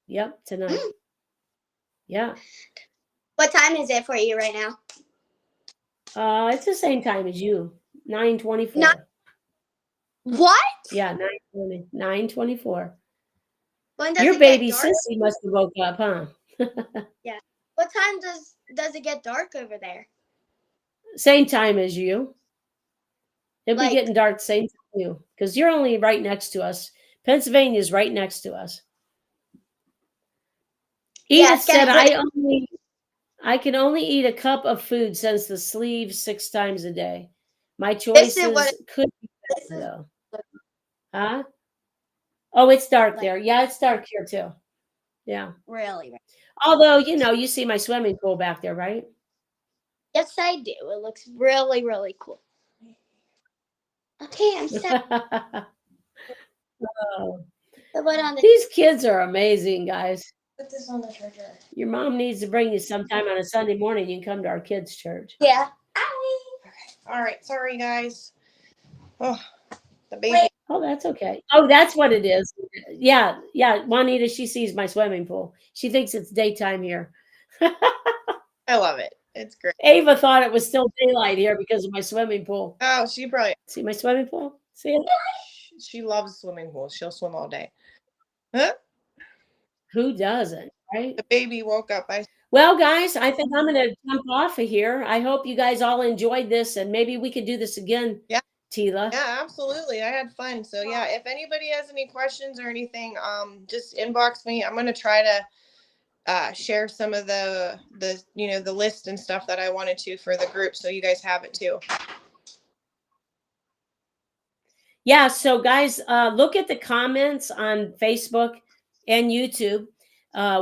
Yep, tonight. Yeah. What time is it for you right now? It's the same time as you. 9:24. What? Yeah, 9:20. 9:24. When does Your it baby get dark? sissy must have woke up, huh? Yeah. What time does it get dark over there? Same time as you. It'll be Like- getting dark same time as you, because you're only right next to us. Pennsylvania's right next to us. Yeah, Edith it's getting said, I can only eat a cup of food since the sleeve 6 times a day. My This is what choices could be this better, is though. Huh? Oh, it's dark there. Yeah, it's dark here too. Yeah. really. Although, you see my swimming pool back there, right? Yes, I do. It looks really, really cool. Okay, I'm set. Oh, Put on the. these kids are amazing, guys. Put this on the charger. Your mom needs to bring you sometime on a Sunday morning. You can come to our kids' church. Yeah. All right. Sorry, guys. Oh, the baby. Wait. Oh, that's okay. Oh, that's what it is. Yeah. Juanita, she sees my swimming pool. She thinks it's daytime here. I love it. It's great. Ava thought it was still daylight here because of my swimming pool. Oh, she probably. See my swimming pool? See it? She loves swimming pools. She'll swim all day. Huh? Who doesn't, right? The baby woke up. Well, guys, I think I'm going to jump off of here. I hope you guys all enjoyed this, and maybe we could do this again, Yeah. Tila. Yeah, absolutely. I had fun. So yeah, if anybody has any questions or anything, just inbox me. I'm gonna try to share some of the the list and stuff that I wanted to for the group, so you guys have it too. Yeah, so guys, look at the comments on Facebook and YouTube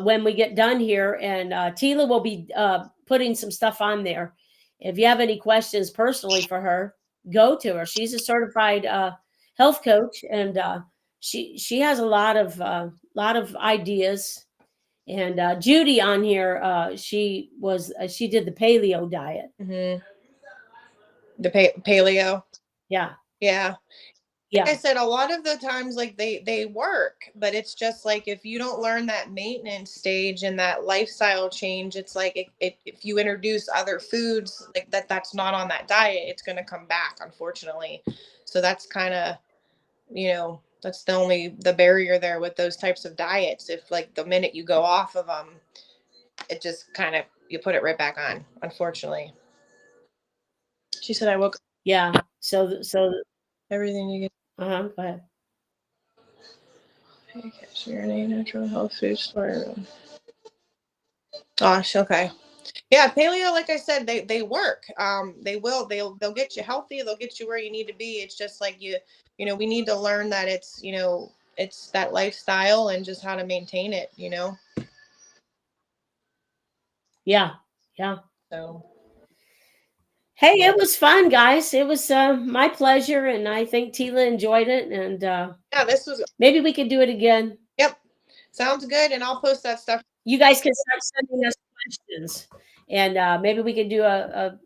when we get done here, and Tila will be putting some stuff on there. If you have any questions personally for her, go to her. She's a certified health coach, and she has a lot of ideas. And Judy on here, she did the paleo diet. Mm-hmm. The paleo. Yeah. Yeah. Yeah. Like I said, a lot of the times, like they work, but it's just like if you don't learn that maintenance stage and that lifestyle change, it's like if you introduce other foods like that's not on that diet, it's going to come back, unfortunately. So that's kind of, that's the barrier there with those types of diets. If like the minute you go off of them, it just kind of, you put it right back on, unfortunately. She said I woke up. Yeah. So Everything you get. go ahead. Cashew, natural health food store. Gosh, okay. Yeah, paleo, like I said, they work. They'll get you healthy, they'll get you where you need to be. It's just like we need to learn that it's that lifestyle and just how to maintain it, Yeah. So Hey, it was fun, guys. It was my pleasure, and I think Tila enjoyed it. And yeah, this was maybe we could do it again. Yep. Sounds good. And I'll post that stuff you guys can start sending us questions, and maybe we can do a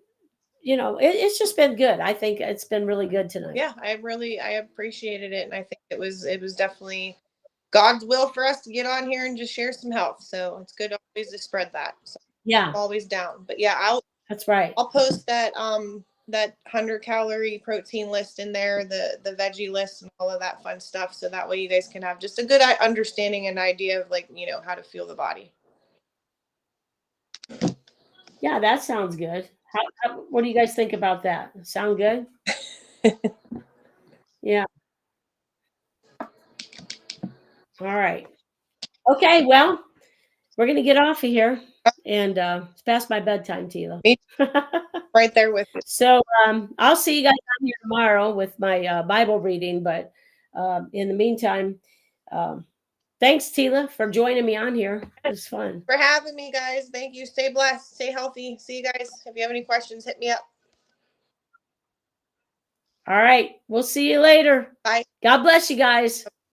it's just been good. I think it's been really good tonight. Yeah, I appreciated it, and I think it was definitely God's will for us to get on here and just share some health. So it's good always to spread that. So Yeah, I'm always down. But yeah, that's right. I'll post that 100-calorie protein list in there, the veggie list and all of that fun stuff, so that way you guys can have just a good understanding and idea of, like, how to fuel the body. Yeah, that sounds good. What do you guys think about that? Sound good? Yeah. All right. Okay. Well, we're gonna get off of here, and it's past my bedtime, Tila. Me right there with you. So I'll see you guys on here tomorrow with my Bible reading. But in the meantime, thanks, Tila, for joining me on here. It was fun. For having me, guys. Thank you. Stay blessed. Stay healthy. See you guys. If you have any questions, hit me up. All right. We'll see you later. Bye. God bless you guys.